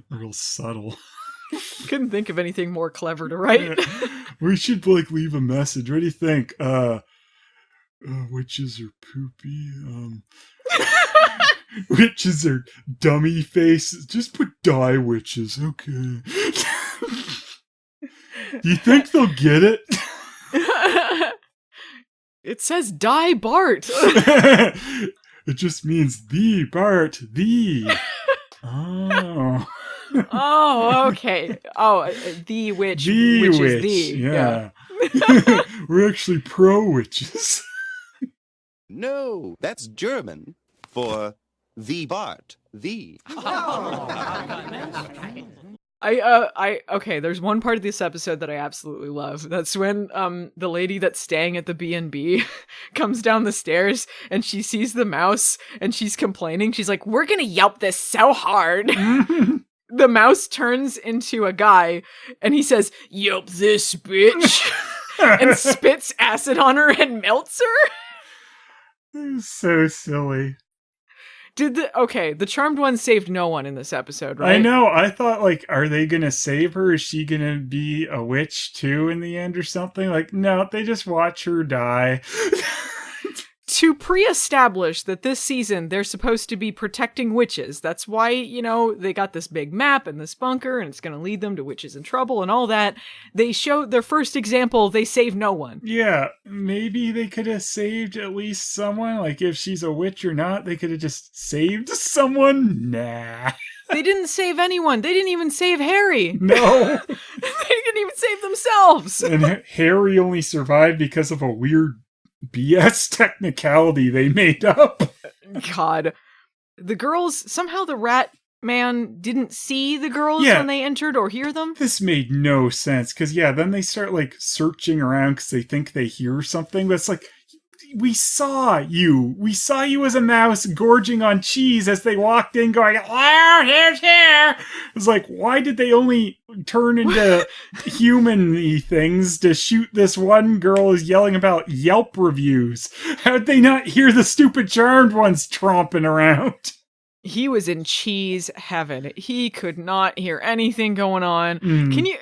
[SPEAKER 2] Real subtle.
[SPEAKER 1] Couldn't think of anything more clever to write.
[SPEAKER 2] We should, like, leave a message. What do you think? Witches are poopy. Witches are dummy faces. Just put die witches. Okay. You think they'll get it?
[SPEAKER 1] It says die Bart.
[SPEAKER 2] It just means the Bart, the. Oh.
[SPEAKER 1] Oh, okay. Oh, the witch.
[SPEAKER 2] The
[SPEAKER 1] which
[SPEAKER 2] witch.
[SPEAKER 1] is the.
[SPEAKER 2] Yeah. We're actually pro witches.
[SPEAKER 5] No, that's German for the Bart. The.
[SPEAKER 1] Okay, there's one part of this episode that I absolutely love. That's when the lady that's staying at the B&B comes down the stairs and she sees the mouse and she's complaining. She's like, we're gonna Yelp this so hard. The mouse turns into a guy and he says, Yelp this bitch, and spits acid on her and melts her.
[SPEAKER 2] So silly.
[SPEAKER 1] The Charmed one saved no one in this episode, right?
[SPEAKER 2] I know. I thought, like, are they gonna save her? Is she gonna be a witch too in the end or something? Like, no, they just watch her die.
[SPEAKER 1] To pre-establish that this season they're supposed to be protecting witches. That's why, they got this big map and this bunker and it's going to lead them to witches in trouble and all that. They showed their first example, they save no one.
[SPEAKER 2] Yeah, maybe they could have saved at least someone. Like, if she's a witch or not, they could have just saved someone. Nah.
[SPEAKER 1] They didn't save anyone. They didn't even save Harry.
[SPEAKER 2] No.
[SPEAKER 1] They didn't even save themselves.
[SPEAKER 2] And Harry only survived because of a weird BS technicality they made up.
[SPEAKER 1] God. The girls, somehow the rat man didn't see the girls when they entered or hear them.
[SPEAKER 2] This made no sense, because then they start like searching around because they think they hear something, but it's like, we saw you as a mouse gorging on cheese as they walked in going, oh, here's here. It's like, why did they only turn into human-y things to shoot this one girl who's yelling about Yelp reviews? How'd they not hear the stupid Charmed ones tromping around?
[SPEAKER 1] He was in cheese heaven. He could not hear anything going on. Can you...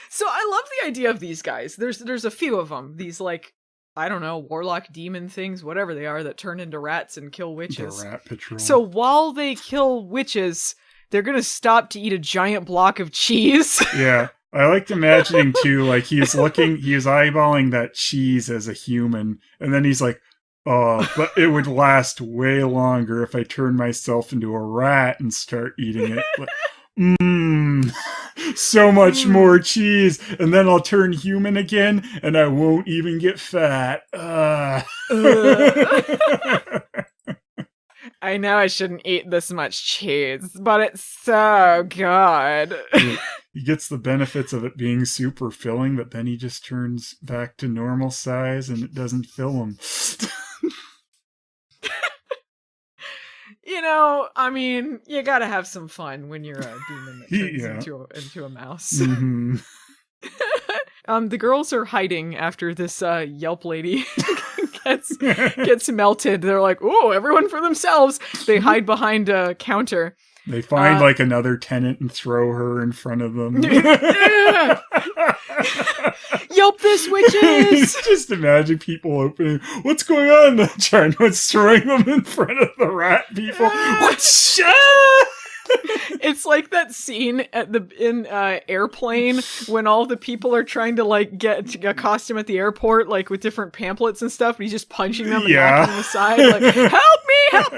[SPEAKER 1] So I love the idea of these guys. There's a few of them. These, like, I don't know, warlock demon things, whatever they are, that turn into rats and kill witches.
[SPEAKER 2] The rat patrol.
[SPEAKER 1] So while they kill witches, they're gonna stop to eat a giant block of cheese.
[SPEAKER 2] Yeah. I liked imagining, too, like, he's eyeballing that cheese as a human, and then he's like, oh, but it would last way longer if I turn myself into a rat and start eating it. Like, so much more cheese, and then I'll turn human again, and I won't even get fat.
[SPEAKER 1] I know I shouldn't eat this much cheese, but it's so good.
[SPEAKER 2] He gets the benefits of it being super filling, but then he just turns back to normal size, and it doesn't fill him.
[SPEAKER 1] You know, I mean, you gotta have some fun when you're a demon that turns into a mouse.
[SPEAKER 2] Mm-hmm.
[SPEAKER 1] The girls are hiding after this Yelp lady gets melted. They're like, "Oh, everyone for themselves." They hide behind a counter.
[SPEAKER 2] They find like another tenant and throw her in front of them.
[SPEAKER 1] Yelp this, witches!
[SPEAKER 2] Just imagine people opening. What's going on? Charnwood's throwing them in front of the rat people. What's
[SPEAKER 1] It's like that scene in Airplane when all the people are trying to like get a costume at the airport, like with different pamphlets and stuff, and he's just punching them and knocking them aside, like, help me, help!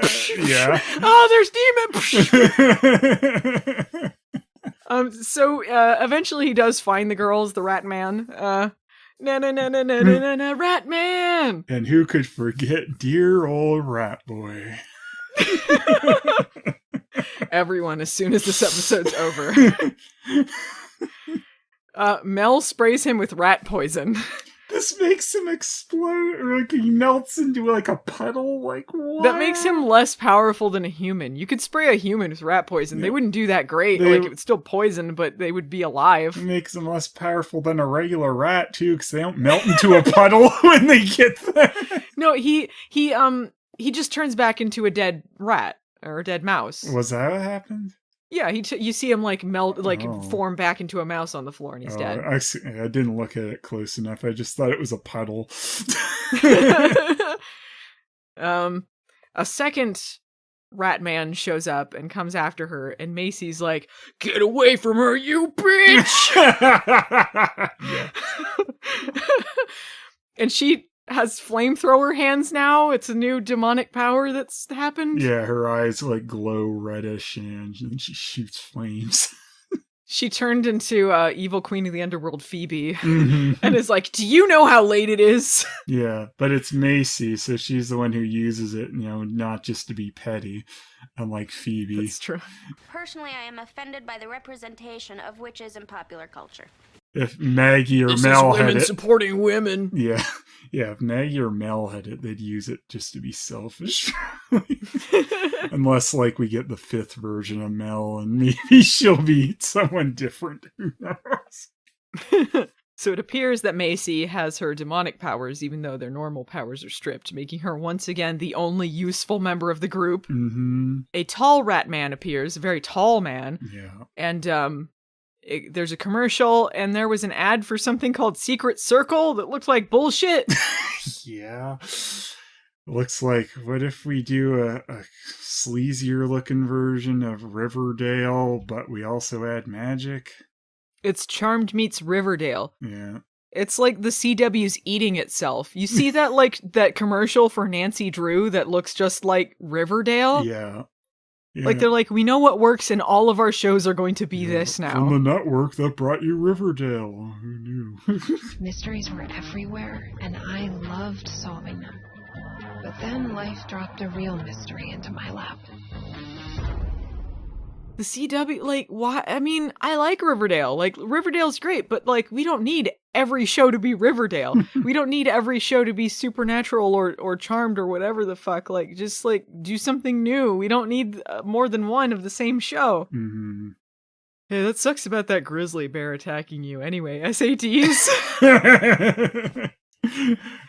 [SPEAKER 2] Yeah.
[SPEAKER 1] Oh, there's demons! So eventually he does find the girls, the Rat Man. Rat Man!
[SPEAKER 2] And who could forget dear old Rat Boy?
[SPEAKER 1] Everyone, as soon as this episode's over. Mel sprays him with rat poison.
[SPEAKER 2] This makes him explode, or like he melts into like a puddle. Like what?
[SPEAKER 1] That makes him less powerful than a human. You could spray a human with rat poison. Yeah. They wouldn't do that great. Like it would still poison, but they would be alive.
[SPEAKER 2] It makes them less powerful than a regular rat too, because they don't melt into a puddle when they get there.
[SPEAKER 1] No, he just turns back into a dead rat or a dead mouse.
[SPEAKER 2] Was that what happened?
[SPEAKER 1] Yeah, you see him like melt, like form back into a mouse on the floor, and he's dead.
[SPEAKER 2] I didn't look at it close enough. I just thought it was a puddle.
[SPEAKER 1] A second rat man shows up and comes after her, and Macy's like, "Get away from her, you bitch!" And she has flamethrower hands now. It's a new demonic power that's happened.
[SPEAKER 2] Yeah, her eyes like glow reddish and she shoots flames.
[SPEAKER 1] She turned into evil queen of the underworld Phoebe and is like, "Do you know how late it is?"
[SPEAKER 2] Yeah, but it's Macy, so she's the one who uses it, not just to be petty, unlike Phoebe.
[SPEAKER 1] That's true.
[SPEAKER 10] Personally, I am offended by the representation of witches in popular culture.
[SPEAKER 2] If Maggie or
[SPEAKER 1] this
[SPEAKER 2] Mel
[SPEAKER 1] is women
[SPEAKER 2] had it,
[SPEAKER 1] supporting women.
[SPEAKER 2] Yeah. If Maggie or Mel had it, they'd use it just to be selfish. Unless, like, we get the 5th version of Mel, and maybe she'll be someone different. Who knows?
[SPEAKER 1] So it appears that Macy has her demonic powers, even though their normal powers are stripped, making her once again the only useful member of the group.
[SPEAKER 2] Mm-hmm.
[SPEAKER 1] A tall rat man appears, a very tall man.
[SPEAKER 2] Yeah.
[SPEAKER 1] And, there's a commercial, and there was an ad for something called Secret Circle that looked like bullshit.
[SPEAKER 2] Yeah. Looks like, what if we do a sleazier looking version of Riverdale, but we also add magic?
[SPEAKER 1] It's Charmed meets Riverdale.
[SPEAKER 2] Yeah.
[SPEAKER 1] It's like the CW's eating itself. You see that, like, that commercial for Nancy Drew that looks just like Riverdale?
[SPEAKER 2] Yeah. Yeah.
[SPEAKER 1] Like, they're like, we know what works, and all of our shows are going to be this now.
[SPEAKER 2] From the network that brought you Riverdale. Who knew?
[SPEAKER 11] Mysteries were everywhere, and I loved solving them. But then life dropped a real mystery into my lap.
[SPEAKER 1] The CW, like, why? I mean, I like Riverdale. Like, Riverdale's great, but, like, we don't need every show to be Riverdale. We don't need every show to be Supernatural or Charmed or whatever the fuck. Like, just, like, do something new. We don't need more than one of the same show.
[SPEAKER 2] Mm-hmm.
[SPEAKER 1] Yeah, that sucks about that grizzly bear attacking you. Anyway, SATs.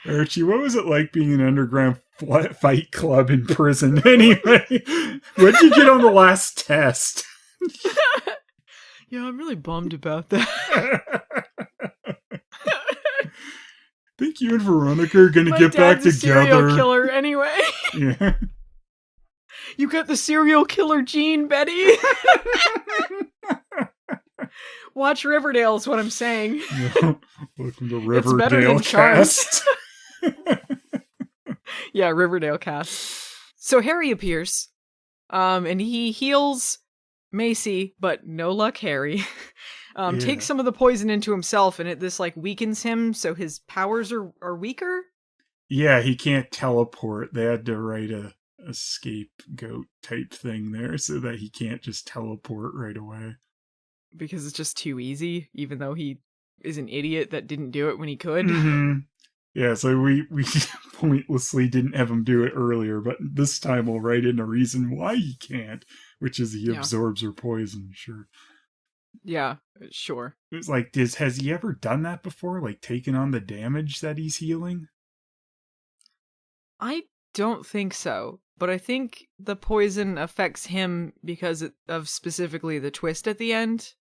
[SPEAKER 2] Archie, what was it like being an underground fight club in prison anyway? What did you get on the last test?
[SPEAKER 1] Yeah, I'm really bummed about that.
[SPEAKER 2] I think you and Veronica are gonna get back together.
[SPEAKER 1] Serial killer anyway.
[SPEAKER 2] Yeah.
[SPEAKER 1] You got the serial killer gene, Betty. Watch Riverdale is what I'm saying.
[SPEAKER 2] Yeah. Welcome to Riverdale cast.
[SPEAKER 1] Yeah, Riverdale cast. So Harry appears, and he heals Macy, but no luck, Harry. Takes some of the poison into himself, and this like weakens him, so his powers are weaker.
[SPEAKER 2] Yeah, he can't teleport. They had to write a scapegoat type thing there so that he can't just teleport right away.
[SPEAKER 1] Because it's just too easy, even though he is an idiot that didn't do it when he could.
[SPEAKER 2] Mm-hmm. Yeah, so we pointlessly didn't have him do it earlier, but this time we'll write in a reason why he can't, which is he absorbs her poison, sure.
[SPEAKER 1] Yeah, sure.
[SPEAKER 2] It was like, has he ever done that before? Like, taken on the damage that he's healing?
[SPEAKER 1] I don't think so, but I think the poison affects him because of specifically the twist at the end.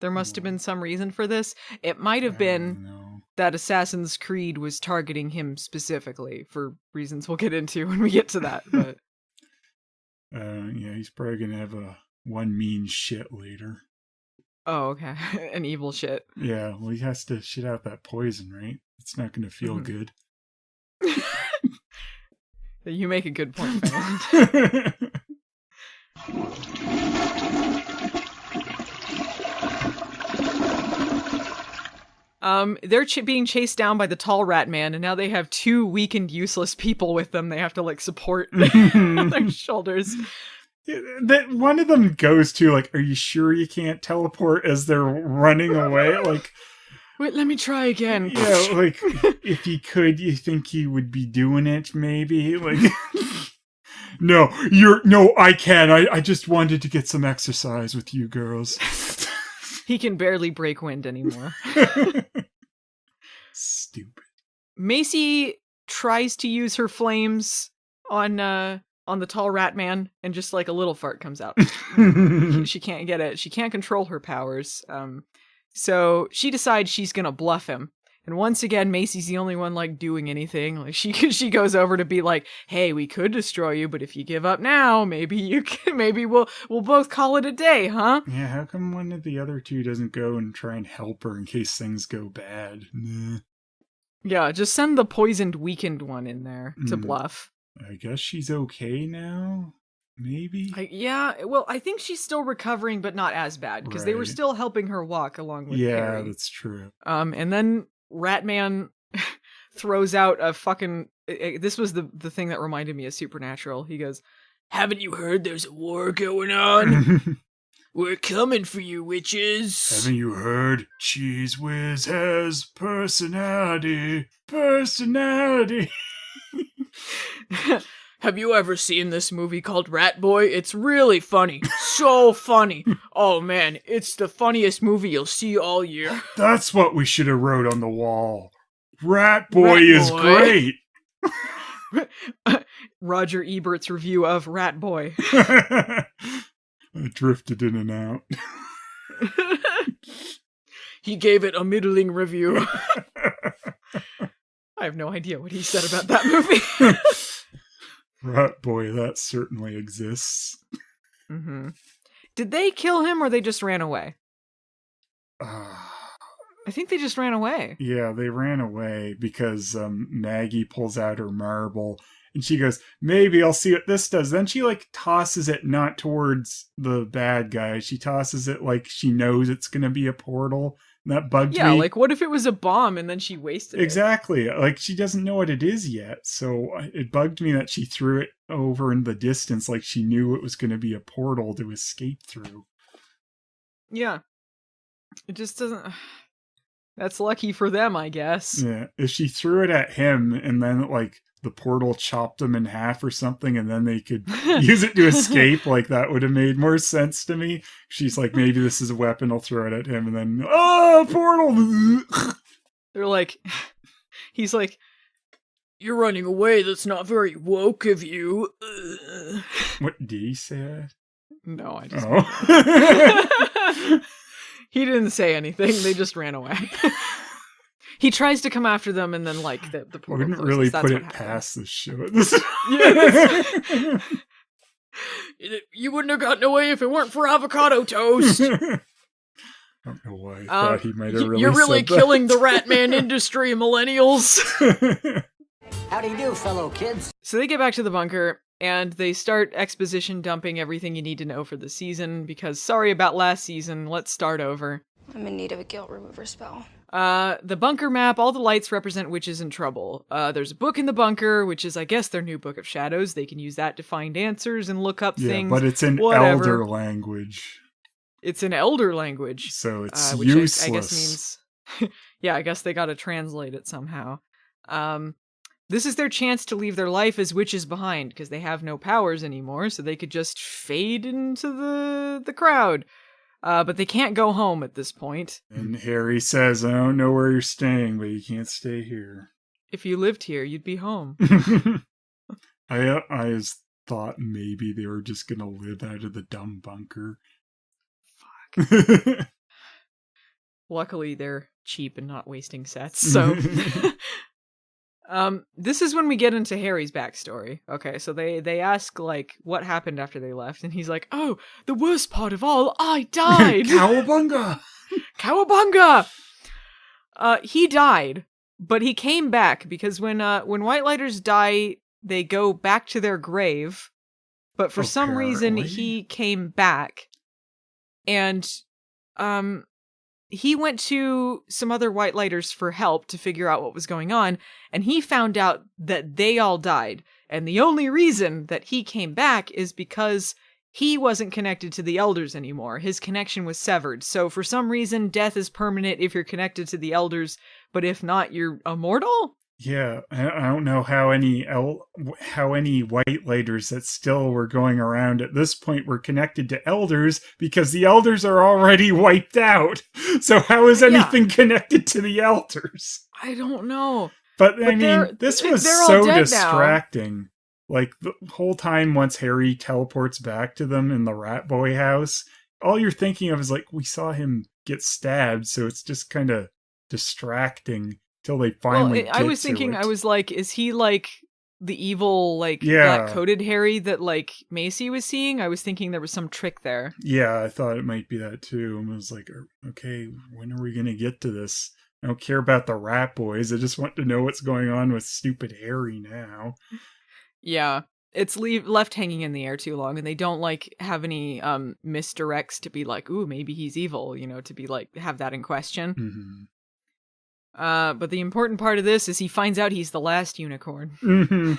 [SPEAKER 1] There must have been some reason for this. It might have been that Assassin's Creed was targeting him specifically for reasons we'll get into when we get to that. But
[SPEAKER 2] yeah, he's probably gonna have one mean shit later.
[SPEAKER 1] Oh, okay. An evil shit.
[SPEAKER 2] Yeah, well, he has to shit out that poison, right? It's not gonna feel good.
[SPEAKER 1] You make a good point, Phelan. They're being chased down by the tall rat man, and now they have two weakened, useless people with them. They have to, like, support on their shoulders.
[SPEAKER 2] That one of them goes to, like, are you sure you can't teleport as they're running away? Like,
[SPEAKER 1] wait, let me try again.
[SPEAKER 2] Yeah, like, if he could, you think he would be doing it, maybe? Like, no, I can. I just wanted to get some exercise with you girls.
[SPEAKER 1] He can barely break wind anymore.
[SPEAKER 2] Stupid.
[SPEAKER 1] Macy tries to use her flames on the tall rat man, and just like a little fart comes out. She can't get it. She can't control her powers. So she decides she's gonna bluff him. And once again, Macy's the only one, like, doing anything. Like, she goes over to be like, hey, we could destroy you, but if you give up now, maybe we'll both call it a day, huh?
[SPEAKER 2] Yeah, how come one of the other two doesn't go and try and help her in case things go bad? Nah.
[SPEAKER 1] Yeah, just send the poisoned, weakened one in there to bluff.
[SPEAKER 2] I guess she's okay now? Maybe?
[SPEAKER 1] I think she's still recovering, but not as bad, because they were still helping her walk along with Perry.
[SPEAKER 2] Yeah, that's true.
[SPEAKER 1] And then Ratman throws out a fucking... This was the thing that reminded me of Supernatural. He goes, haven't you heard there's a war going on? We're coming for you, witches.
[SPEAKER 2] Haven't you heard? Cheese Whiz has personality. Personality.
[SPEAKER 1] Have you ever seen this movie called Rat Boy? It's really funny. So funny. Oh man, it's the funniest movie you'll see all year.
[SPEAKER 2] That's what we should have wrote on the wall. Rat Boy is great.
[SPEAKER 1] Roger Ebert's review of Rat Boy.
[SPEAKER 2] I drifted in and out.
[SPEAKER 1] He gave it a middling review. I have no idea what he said about that movie.
[SPEAKER 2] Rat Boy, that certainly exists.
[SPEAKER 1] Mm-hmm. Did they kill him or they just ran away? I think they just ran away.
[SPEAKER 2] Yeah, they ran away because Maggie pulls out her marble and she goes, maybe I'll see what this does. Then she, like, tosses it not towards the bad guy. She tosses it like she knows it's going to be a portal. And that bugged me.
[SPEAKER 1] Yeah, like, what if it was a bomb and then she wasted it?
[SPEAKER 2] Exactly. Like, she doesn't know what it is yet. So it bugged me that she threw it over in the distance like she knew it was going to be a portal to escape through.
[SPEAKER 1] Yeah. It just doesn't... That's lucky for them, I guess.
[SPEAKER 2] Yeah. If she threw it at him and then, like, the portal chopped him in half or something and then they could use it to escape, like, that would have made more sense to me. She's like, maybe this is a weapon, I'll throw it at him, and then, oh, portal!
[SPEAKER 1] They're like, he's like, you're running away, that's not very woke of you.
[SPEAKER 2] What, did he say that?
[SPEAKER 1] No, I just...
[SPEAKER 2] Oh.
[SPEAKER 1] He didn't say anything, they just ran away. He tries to come after them, and then, like, the portal
[SPEAKER 2] wouldn't
[SPEAKER 1] closes.
[SPEAKER 2] really
[SPEAKER 1] That's
[SPEAKER 2] put
[SPEAKER 1] what
[SPEAKER 2] it
[SPEAKER 1] happens.
[SPEAKER 2] past the show.
[SPEAKER 1] You wouldn't have gotten away if it weren't for avocado toast.
[SPEAKER 2] I don't know why I thought he might have really
[SPEAKER 1] You're really
[SPEAKER 2] said that.
[SPEAKER 1] killing the Ratman industry, millennials.
[SPEAKER 7] How do you do, fellow kids?
[SPEAKER 1] So they get back to the bunker, and they start exposition dumping everything you need to know for the season, because sorry about last season, let's start over.
[SPEAKER 11] I'm in need of a guilt remover spell.
[SPEAKER 1] The bunker map, all the lights represent witches in trouble. There's a book in the bunker, which is, I guess, their new book of shadows. They can use that to find answers and look up things.
[SPEAKER 2] Yeah, but it's in elder language.
[SPEAKER 1] It's an elder language.
[SPEAKER 2] So it's
[SPEAKER 1] which
[SPEAKER 2] useless.
[SPEAKER 1] I guess means Yeah, I guess they gotta translate it somehow. This is their chance to leave their life as witches behind, because they have no powers anymore, so they could just fade into the crowd. But they can't go home at this point.
[SPEAKER 2] And Harry says, I don't know where you're staying, but you can't stay here.
[SPEAKER 1] If you lived here, you'd be home.
[SPEAKER 2] I just thought maybe they were just gonna live out of the dumb bunker.
[SPEAKER 1] Fuck. Luckily, they're cheap and not wasting sets, so... This is when we get into Harry's backstory. Okay, so they ask, like, what happened after they left, and he's like, oh, the worst part of all, I died!
[SPEAKER 2] Cowabunga!
[SPEAKER 1] Cowabunga! He died, but he came back, because when Whitelighters die, they go back to their grave, but for some reason, he came back, and, he went to some other Whitelighters for help to figure out what was going on, and he found out that they all died. And the only reason that he came back is because he wasn't connected to the Elders anymore. His connection was severed. So for some reason, death is permanent if you're connected to the Elders, but if not, you're immortal?
[SPEAKER 2] Yeah, I don't know how any Whitelighters that still were going around at this point were connected to Elders, because the Elders are already wiped out. So how is anything connected to the Elders?
[SPEAKER 1] I don't know.
[SPEAKER 2] But I mean, this was so distracting. Now. Like, the whole time once Harry teleports back to them in the Rat Boy house, all you're thinking of is, like, we saw him get stabbed, so it's just kind of distracting. Till they finally get
[SPEAKER 1] I was thinking, I was like, is he like the evil, like,
[SPEAKER 2] yeah,
[SPEAKER 1] black-coated Harry that, like, Macy was seeing? I was thinking there was some trick there.
[SPEAKER 2] Yeah, I thought it might be that too. I was like, okay, when are we going to get to this? I don't care about the Rat Boys. I just want to know what's going on with stupid Harry now.
[SPEAKER 1] Yeah, it's left hanging in the air too long, and they don't, like, have any misdirects to be like, ooh, maybe he's evil, you know, to be like, have that in question.
[SPEAKER 2] Mm-hmm.
[SPEAKER 1] But the important part of this is he finds out he's the last unicorn.
[SPEAKER 2] Mm-hmm.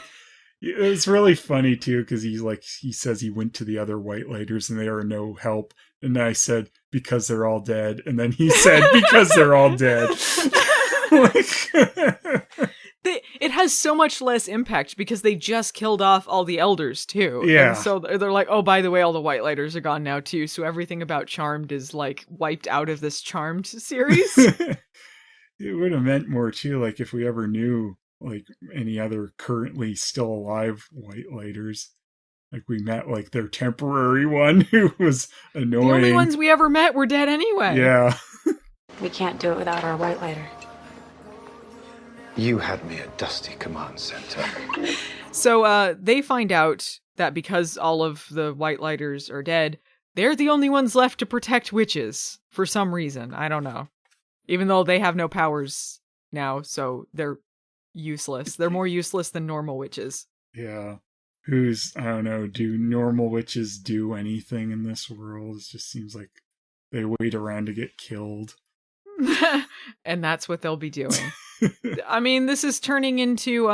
[SPEAKER 2] It's really funny too, because he says he went to the other Whitelighters and they are no help. And I said, because they're all dead. And then he said, because they're all dead.
[SPEAKER 1] It has so much less impact because they just killed off all the Elders too.
[SPEAKER 2] Yeah.
[SPEAKER 1] And so they're like, oh, by the way, all the Whitelighters are gone now too. So everything about Charmed is, like, wiped out of this Charmed series.
[SPEAKER 2] It would have meant more too, like, if we ever knew, like, any other currently still alive Whitelighters. Like, we met, like, their temporary one who was annoying.
[SPEAKER 1] The only ones we ever met were dead anyway.
[SPEAKER 2] Yeah.
[SPEAKER 12] We can't do it without our Whitelighter.
[SPEAKER 5] You had me at Dusty Command Center.
[SPEAKER 1] So, they find out that because all of the Whitelighters are dead, they're the only ones left to protect witches. For some reason. I don't know. Even though they have no powers now, so they're useless. They're more useless than normal witches.
[SPEAKER 2] Yeah. I don't know, do normal witches do anything in this world? It just seems like they wait around to get killed.
[SPEAKER 1] And that's what they'll be doing. I mean, this is turning into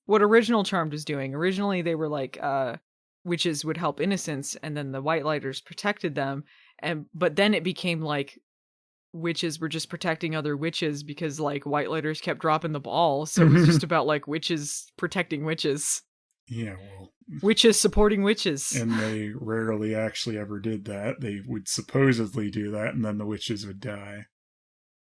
[SPEAKER 1] what original Charmed was doing. Originally, they were like, witches would help innocents, and then the Whitelighters protected them. But then it became like, witches were just protecting other witches because, like, Whitelighters kept dropping the ball, so it was just about, like, witches protecting witches.
[SPEAKER 2] Yeah, well...
[SPEAKER 1] Witches supporting witches.
[SPEAKER 2] And they rarely actually ever did that. They would supposedly do that, and then the witches would die.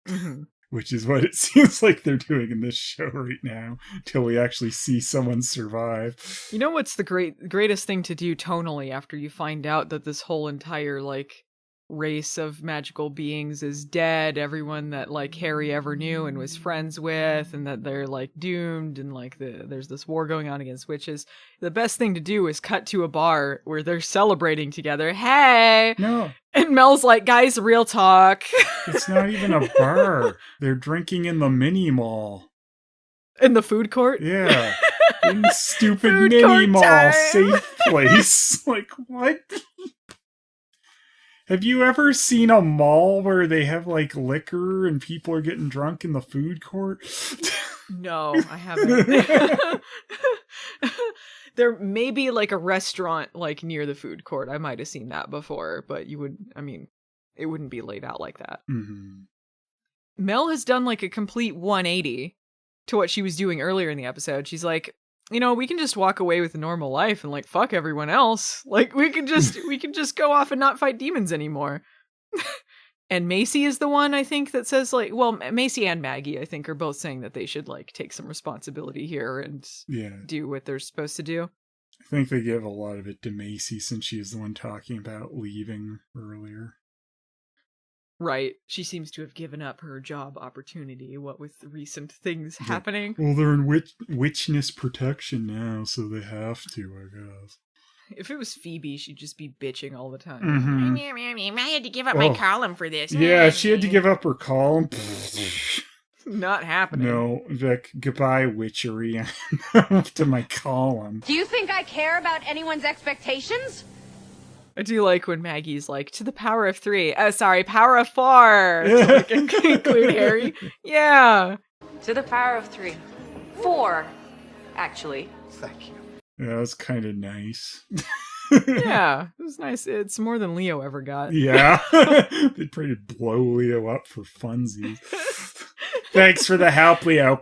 [SPEAKER 1] Mm-hmm.
[SPEAKER 2] Which is what it seems like they're doing in this show right now, till we actually see someone survive.
[SPEAKER 1] You know what's the greatest thing to do tonally after you find out that this whole entire, like, race of magical beings is dead, everyone that, like, Harry ever knew and was friends with, and that they're, like, doomed, and, like, there's this war going on against witches. The best thing to do is cut to a bar where they're celebrating together. Hey!
[SPEAKER 2] No.
[SPEAKER 1] And Mel's like, guys, real talk.
[SPEAKER 2] It's not even a bar. They're drinking in the mini mall.
[SPEAKER 1] In the food court?
[SPEAKER 2] Yeah. In the stupid mini mall safe place. Like, what? Have you ever seen a mall where they have, like, liquor and people are getting drunk in the food court?
[SPEAKER 1] No, I haven't. There may be, like, a restaurant, like, near the food court. I might have seen that before, but it wouldn't be laid out like that.
[SPEAKER 2] Mm-hmm.
[SPEAKER 1] Mel has done like a complete 180 to what she was doing earlier in the episode. She's like, we can just walk away with a normal life and like fuck everyone else. Like we can just go off and not fight demons anymore. And Macy is the one, I think, that says like, well, Macy and Maggie, I think, are both saying that they should like take some responsibility here and do what they're supposed to do.
[SPEAKER 2] I think they give a lot of it to Macy since she is the one talking about leaving earlier.
[SPEAKER 1] Right. She seems to have given up her job opportunity, what with recent things happening.
[SPEAKER 2] Well, they're in witchness protection now, so they have to, I guess.
[SPEAKER 1] If it was Phoebe, she'd just be bitching all the time.
[SPEAKER 2] Mm-hmm.
[SPEAKER 9] I had to give up my column for this.
[SPEAKER 2] Yeah, she had to give up her column.
[SPEAKER 1] Not happening.
[SPEAKER 2] No, Vic, goodbye witchery. I'm up to my column.
[SPEAKER 6] Do you think I care about anyone's expectations?
[SPEAKER 1] I do like when Maggie's like, to the power of 3. Power of 4. To like include Harry. Yeah.
[SPEAKER 12] To the power of 3. 4, actually.
[SPEAKER 5] Thank you.
[SPEAKER 2] Yeah, that was kind of nice.
[SPEAKER 1] Yeah, it was nice. It's more than Leo ever got.
[SPEAKER 2] Yeah. They'd probably blow Leo up for funsies. Thanks for the help, Leo.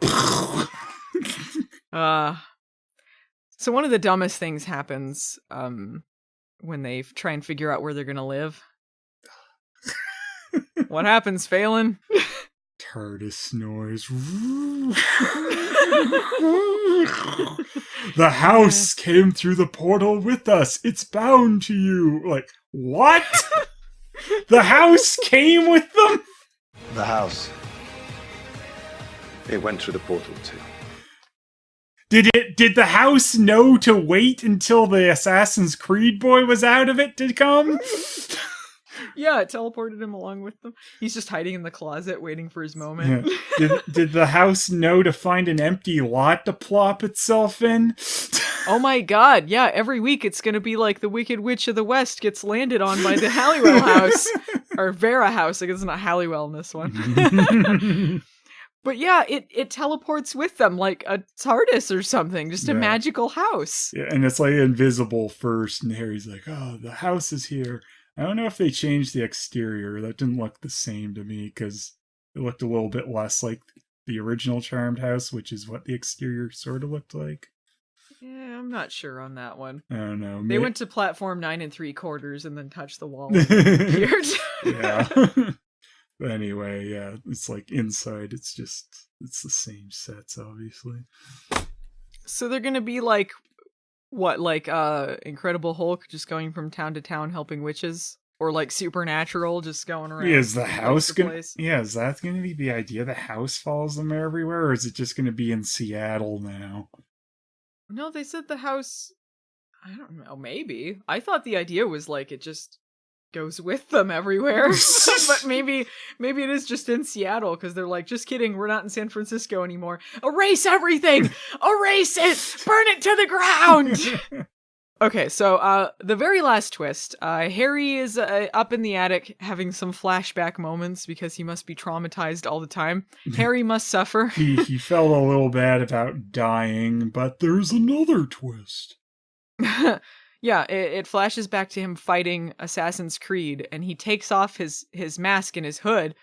[SPEAKER 1] So one of the dumbest things happens when they try and figure out where they're going to live. What happens, Phelan?
[SPEAKER 2] TARDIS snores. The house came through the portal with us. It's bound to you. Like, what? The house came with them?
[SPEAKER 5] The house. It went through the portal too.
[SPEAKER 2] Did the house know to wait until the Assassin's Creed boy was out of it to come?
[SPEAKER 1] Yeah, it teleported him along with them. He's just hiding in the closet waiting for his moment.
[SPEAKER 2] Yeah. Did the house know to find an empty lot to plop itself in?
[SPEAKER 1] Oh my god, yeah, every week it's gonna be like the Wicked Witch of the West gets landed on by the Halliwell house. Or Vera house, I guess it's not Halliwell in this one. But yeah, it teleports with them like a TARDIS or something, just a magical house.
[SPEAKER 2] Yeah, and it's like invisible first, and Harry's like, oh, the house is here. I don't know if they changed the exterior. That didn't look the same to me, because it looked a little bit less like the original Charmed house, which is what the exterior sort of looked like.
[SPEAKER 1] Yeah, I'm not sure on that one.
[SPEAKER 2] I don't know.
[SPEAKER 1] They went to platform 9 3/4 and then touched the wall and appeared.
[SPEAKER 2] Yeah. But anyway, yeah, it's like inside, it's the same sets, obviously.
[SPEAKER 1] So they're gonna be like, what, like Incredible Hulk just going from town to town helping witches? Or like Supernatural just going around?
[SPEAKER 2] Is the house gonna... Yeah, is that gonna be the idea? The house follows them everywhere? Or is it just gonna be in Seattle now?
[SPEAKER 1] No, they said the house... I don't know, maybe. I thought the idea was like it just goes with them everywhere. But maybe it is just in Seattle, because they're like, just kidding, we're not in San Francisco anymore. Erase everything! Erase it! Burn it to the ground! Okay, so the very last twist, Harry is up in the attic having some flashback moments because he must be traumatized all the time. Harry must suffer.
[SPEAKER 2] He felt a little bad about dying, but there's another twist.
[SPEAKER 1] Yeah, it flashes back to him fighting Assassin's Creed, and he takes off his mask and his hood,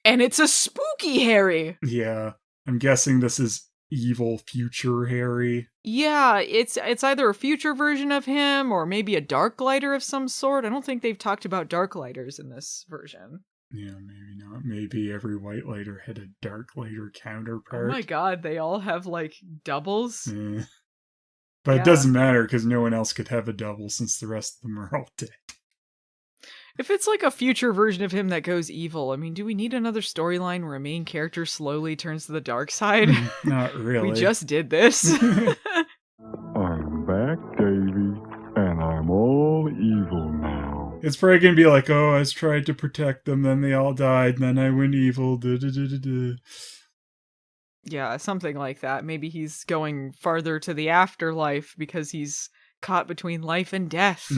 [SPEAKER 1] and it's a spooky Harry!
[SPEAKER 2] Yeah, I'm guessing this is evil future Harry.
[SPEAKER 1] Yeah, it's either a future version of him, or maybe a Darklighter of some sort. I don't think they've talked about Darklighters in this version.
[SPEAKER 2] Yeah, maybe not. Maybe every White Lighter had a Darklighter counterpart.
[SPEAKER 1] Oh my god, they all have, like, doubles?
[SPEAKER 2] But it doesn't matter, because no one else could have a double since the rest of them are all dead.
[SPEAKER 1] If it's like a future version of him that goes evil, I mean, do we need another storyline where a main character slowly turns to the dark side?
[SPEAKER 2] Not really.
[SPEAKER 1] We just did this.
[SPEAKER 13] I'm back, Davy, and I'm all evil now.
[SPEAKER 2] It's probably going to be like, oh, I tried to protect them, then they all died, and then I went evil.
[SPEAKER 1] Yeah, something like that. Maybe he's going farther to the afterlife because he's caught between life and death.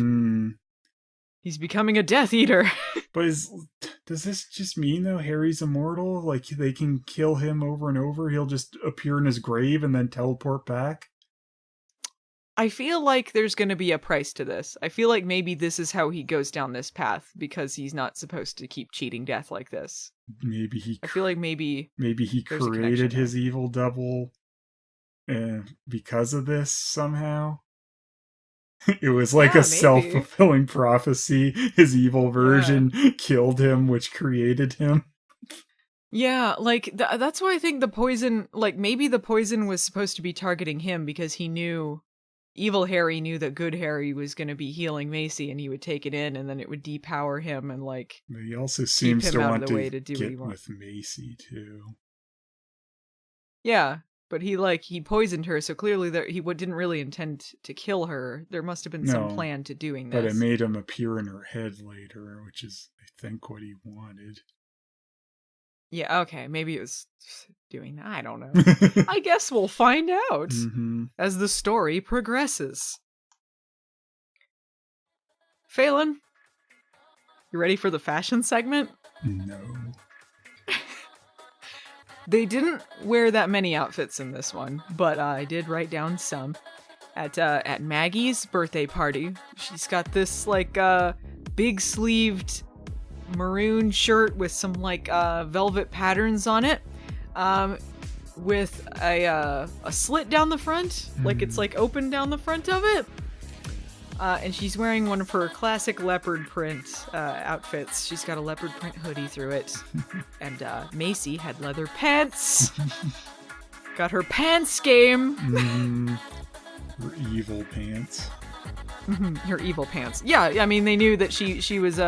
[SPEAKER 1] He's becoming a Death Eater.
[SPEAKER 2] But does this just mean, though, Harry's immortal? Like, they can kill him over and over? He'll just appear in his grave and then teleport back?
[SPEAKER 1] I feel like there's going to be a price to this. I feel like maybe this is how he goes down this path because he's not supposed to keep cheating death like this.
[SPEAKER 2] I
[SPEAKER 1] feel like maybe
[SPEAKER 2] he created his evil double because of this somehow. It was like a self-fulfilling prophecy. His evil version killed him, which created him.
[SPEAKER 1] Yeah, like, that's why I think the poison, like, maybe the poison was supposed to be targeting him because he knew, evil Harry knew that good Harry was going to be healing Macy and he would take it in and then it would depower him and, like,
[SPEAKER 2] but he also seems to want to
[SPEAKER 1] do
[SPEAKER 2] get with Macy, too.
[SPEAKER 1] Yeah, but he poisoned her, so clearly he didn't really intend to kill her. There must have been some plan to doing this.
[SPEAKER 2] But it made him appear in her head later, which is, I think, what he wanted.
[SPEAKER 1] Yeah, okay, maybe it was doing that. I don't know. I guess we'll find out as the story progresses. Phelan, you ready for the fashion segment?
[SPEAKER 2] No.
[SPEAKER 1] They didn't wear that many outfits in this one, but I did write down some. At Maggie's birthday party, she's got this, like, big-sleeved maroon shirt with some like velvet patterns on it, with a slit down the front, like it's like open down the front of it, and she's wearing one of her classic leopard print outfits. She's got a leopard print hoodie through it, and Macy had leather pants. Got her pants game.
[SPEAKER 2] Her evil pants.
[SPEAKER 1] Her evil pants. Yeah, I mean, they knew that she was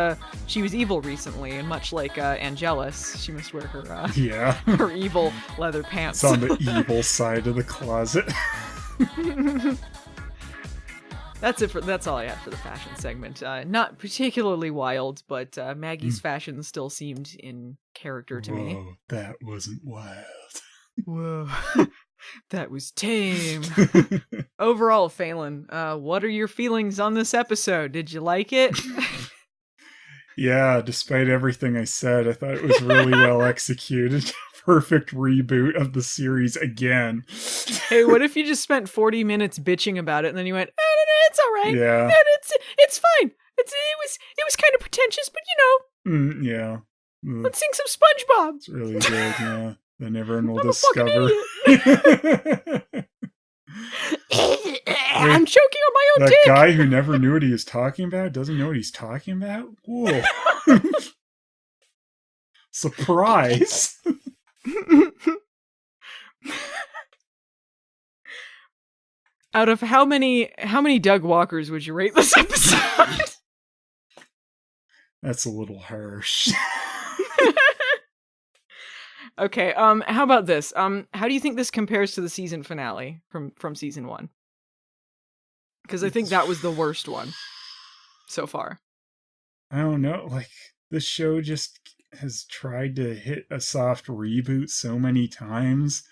[SPEAKER 1] evil recently, and much like Angelus, she must wear her her evil leather pants.
[SPEAKER 2] It's on the evil side of the closet.
[SPEAKER 1] That's all I had for the fashion segment. Not particularly wild, but Maggie's fashion still seemed in character to me.
[SPEAKER 2] Whoa, that wasn't wild.
[SPEAKER 1] Whoa. That was tame. Overall, Phelan, what are your feelings on this episode? Did you like it?
[SPEAKER 2] Yeah, despite everything I said, I thought it was really well executed. Perfect reboot of the series again.
[SPEAKER 1] Hey, what if you just spent 40 minutes bitching about it and then you went, oh, no, it's all right.
[SPEAKER 2] Yeah.
[SPEAKER 1] It's fine. It was kind of pretentious, but
[SPEAKER 2] yeah.
[SPEAKER 1] Let's sing some SpongeBob.
[SPEAKER 2] It's really good, yeah. Then everyone will discover.
[SPEAKER 1] I'm choking on my own
[SPEAKER 2] dick.
[SPEAKER 1] That
[SPEAKER 2] guy who never knew what he was talking about doesn't know what he's talking about? Whoa. Surprise.
[SPEAKER 1] Out of how many Doug Walkers would you rate this episode?
[SPEAKER 2] That's a little harsh.
[SPEAKER 1] Okay, how about this? How do you think this compares to the season finale from season 1? Because I think that was the worst one so far.
[SPEAKER 2] I don't know, like, this show just has tried to hit a soft reboot so many times.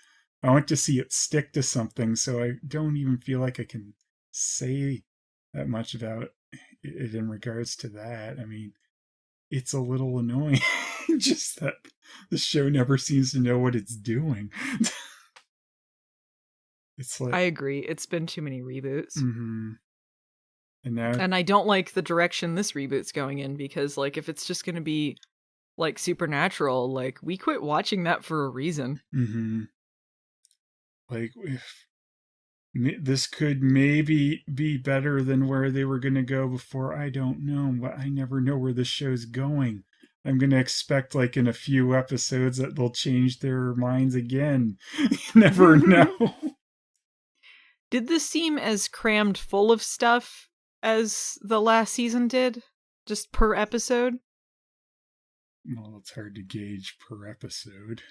[SPEAKER 2] I want to see it stick to something, so I don't even feel like I can say that much about it in regards to that. I mean, it's a little annoying. Just that the show never seems to know what it's doing. It's like,
[SPEAKER 1] I agree. It's been too many reboots.
[SPEAKER 2] And
[SPEAKER 1] I don't like the direction this reboot's going in, because like if it's just going to be like Supernatural, like we quit watching that for a reason.
[SPEAKER 2] Like if this could maybe be better than where they were going to go before, I don't know, but I never know where the show's going. I'm going to expect like in a few episodes that they'll change their minds again. You never know.
[SPEAKER 1] Did this seem as crammed full of stuff as the last season did? Just per episode?
[SPEAKER 2] Well, it's hard to gauge per episode.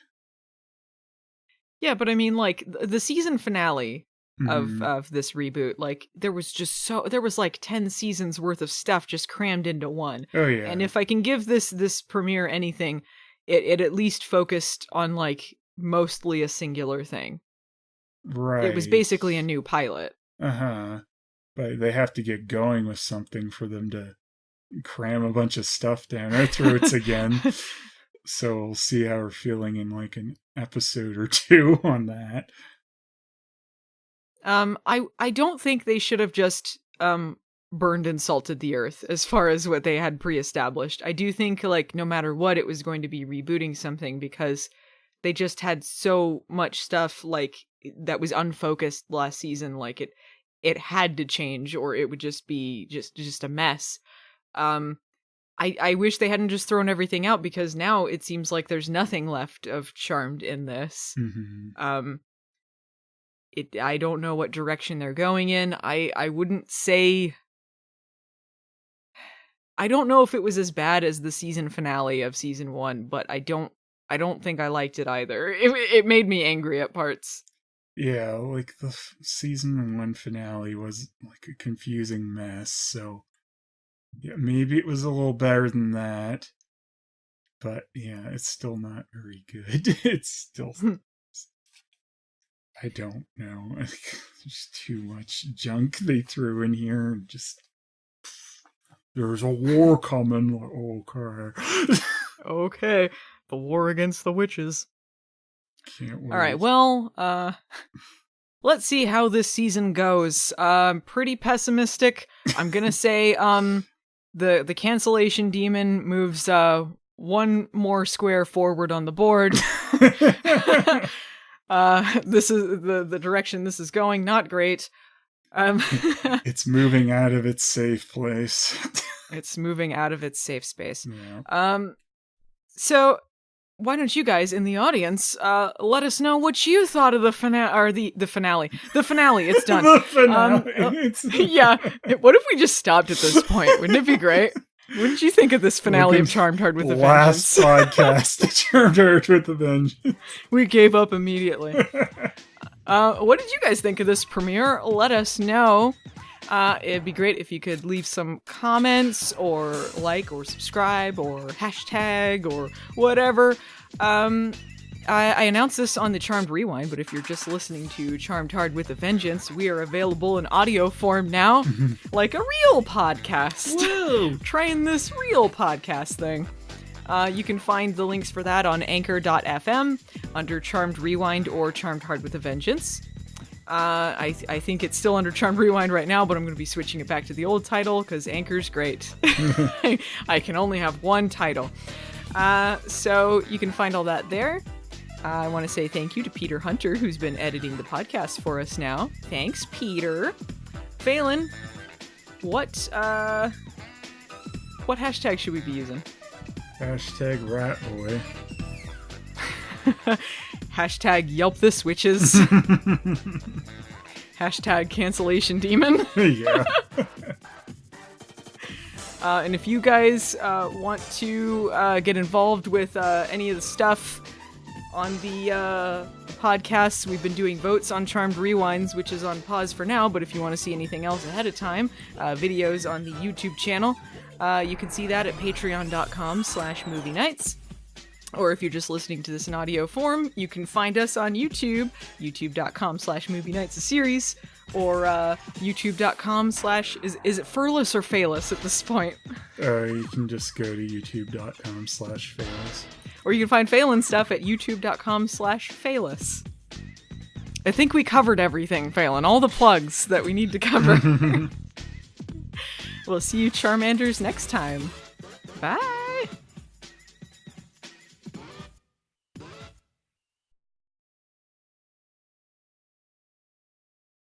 [SPEAKER 1] Yeah, but I mean, like, the season finale of this reboot, like, there was like 10 seasons worth of stuff just crammed into one.
[SPEAKER 2] Oh, yeah.
[SPEAKER 1] And if I can give this premiere anything, it at least focused on, like, mostly a singular thing.
[SPEAKER 2] Right.
[SPEAKER 1] It was basically a new pilot.
[SPEAKER 2] But they have to get going with something for them to cram a bunch of stuff down our throats again. So we'll see how we're feeling in like an episode or two on that.
[SPEAKER 1] I don't think they should have just burned and salted the earth as far as what they had pre-established. I do think, like, no matter what, it was going to be rebooting something because they just had so much stuff, like, that was unfocused last season. Like, it had to change or it would just be just a mess. I wish they hadn't just thrown everything out, because now it seems like there's nothing left of Charmed in this.
[SPEAKER 2] Mm-hmm.
[SPEAKER 1] I don't know what direction they're going in. I wouldn't say... I don't know if it was as bad as the season finale of season 1, but I don't think I liked it either. It made me angry at parts.
[SPEAKER 2] Yeah, like the season 1 finale was like a confusing mess, so yeah, maybe it was a little better than that. But yeah, it's still not very good. It's still... I don't know. There's too much junk they threw in here. Just... There's a war coming. Okay.
[SPEAKER 1] Okay. The war against the witches.
[SPEAKER 2] Can't wait.
[SPEAKER 1] All right. Well, let's see how this season goes. Pretty pessimistic. I'm going to say the cancellation demon moves one more square forward on the board. This is the direction this is going. Not great.
[SPEAKER 2] It's moving out of its safe place.
[SPEAKER 1] It's moving out of its safe space.
[SPEAKER 2] Yeah.
[SPEAKER 1] So why don't you guys in the audience let us know what you thought of the finale, or the finale. The finale, it's done.
[SPEAKER 2] The finale.
[SPEAKER 1] Yeah. What if we just stopped at this point? Wouldn't it be great? What did you think of this finale of Charmed Hard with a Vengeance?
[SPEAKER 2] Last podcast, Charmed Hard with a Vengeance.
[SPEAKER 1] We gave up immediately. What did you guys think of this premiere? Let us know. It'd be great if you could leave some comments or like or subscribe or hashtag or whatever. I announced this on the Charmed Rewind, but if you're just listening to Charmed Hard with a Vengeance, we are available in audio form now, like a real podcast.
[SPEAKER 2] Woo!
[SPEAKER 1] Trying this real podcast thing. You can find the links for that on anchor.fm under Charmed Rewind or Charmed Hard with a Vengeance. I think it's still under Charmed Rewind right now, but I'm going to be switching it back to the old title because Anchor's great. I can only have one title. So you can find all that there. I want to say thank you to Peter Hunter, who's been editing the podcast for us now. Thanks, Peter. Phelan, what hashtag should we be using?
[SPEAKER 2] Hashtag Ratboy.
[SPEAKER 1] Hashtag Yelp this witches. Hashtag cancellation demon.
[SPEAKER 2] Yeah.
[SPEAKER 1] And if you guys want to get involved with any of the stuff on the podcasts, we've been doing votes on Charmed Rewinds, which is on pause for now, but if you want to see anything else ahead of time, videos on the YouTube channel, you can see that at patreon.com/movie nights. Or if you're just listening to this in audio form, you can find us on YouTube, youtube.com/movie nights a series, or youtube.com/ is it Furless or Phalus at this point?
[SPEAKER 2] You can just go to youtube.com/Phalus.
[SPEAKER 1] Or you can find Phelan stuff at youtube.com/Phalus. I think we covered everything, Phelan. All the plugs that we need to cover. We'll see you Charmanders next time. Bye!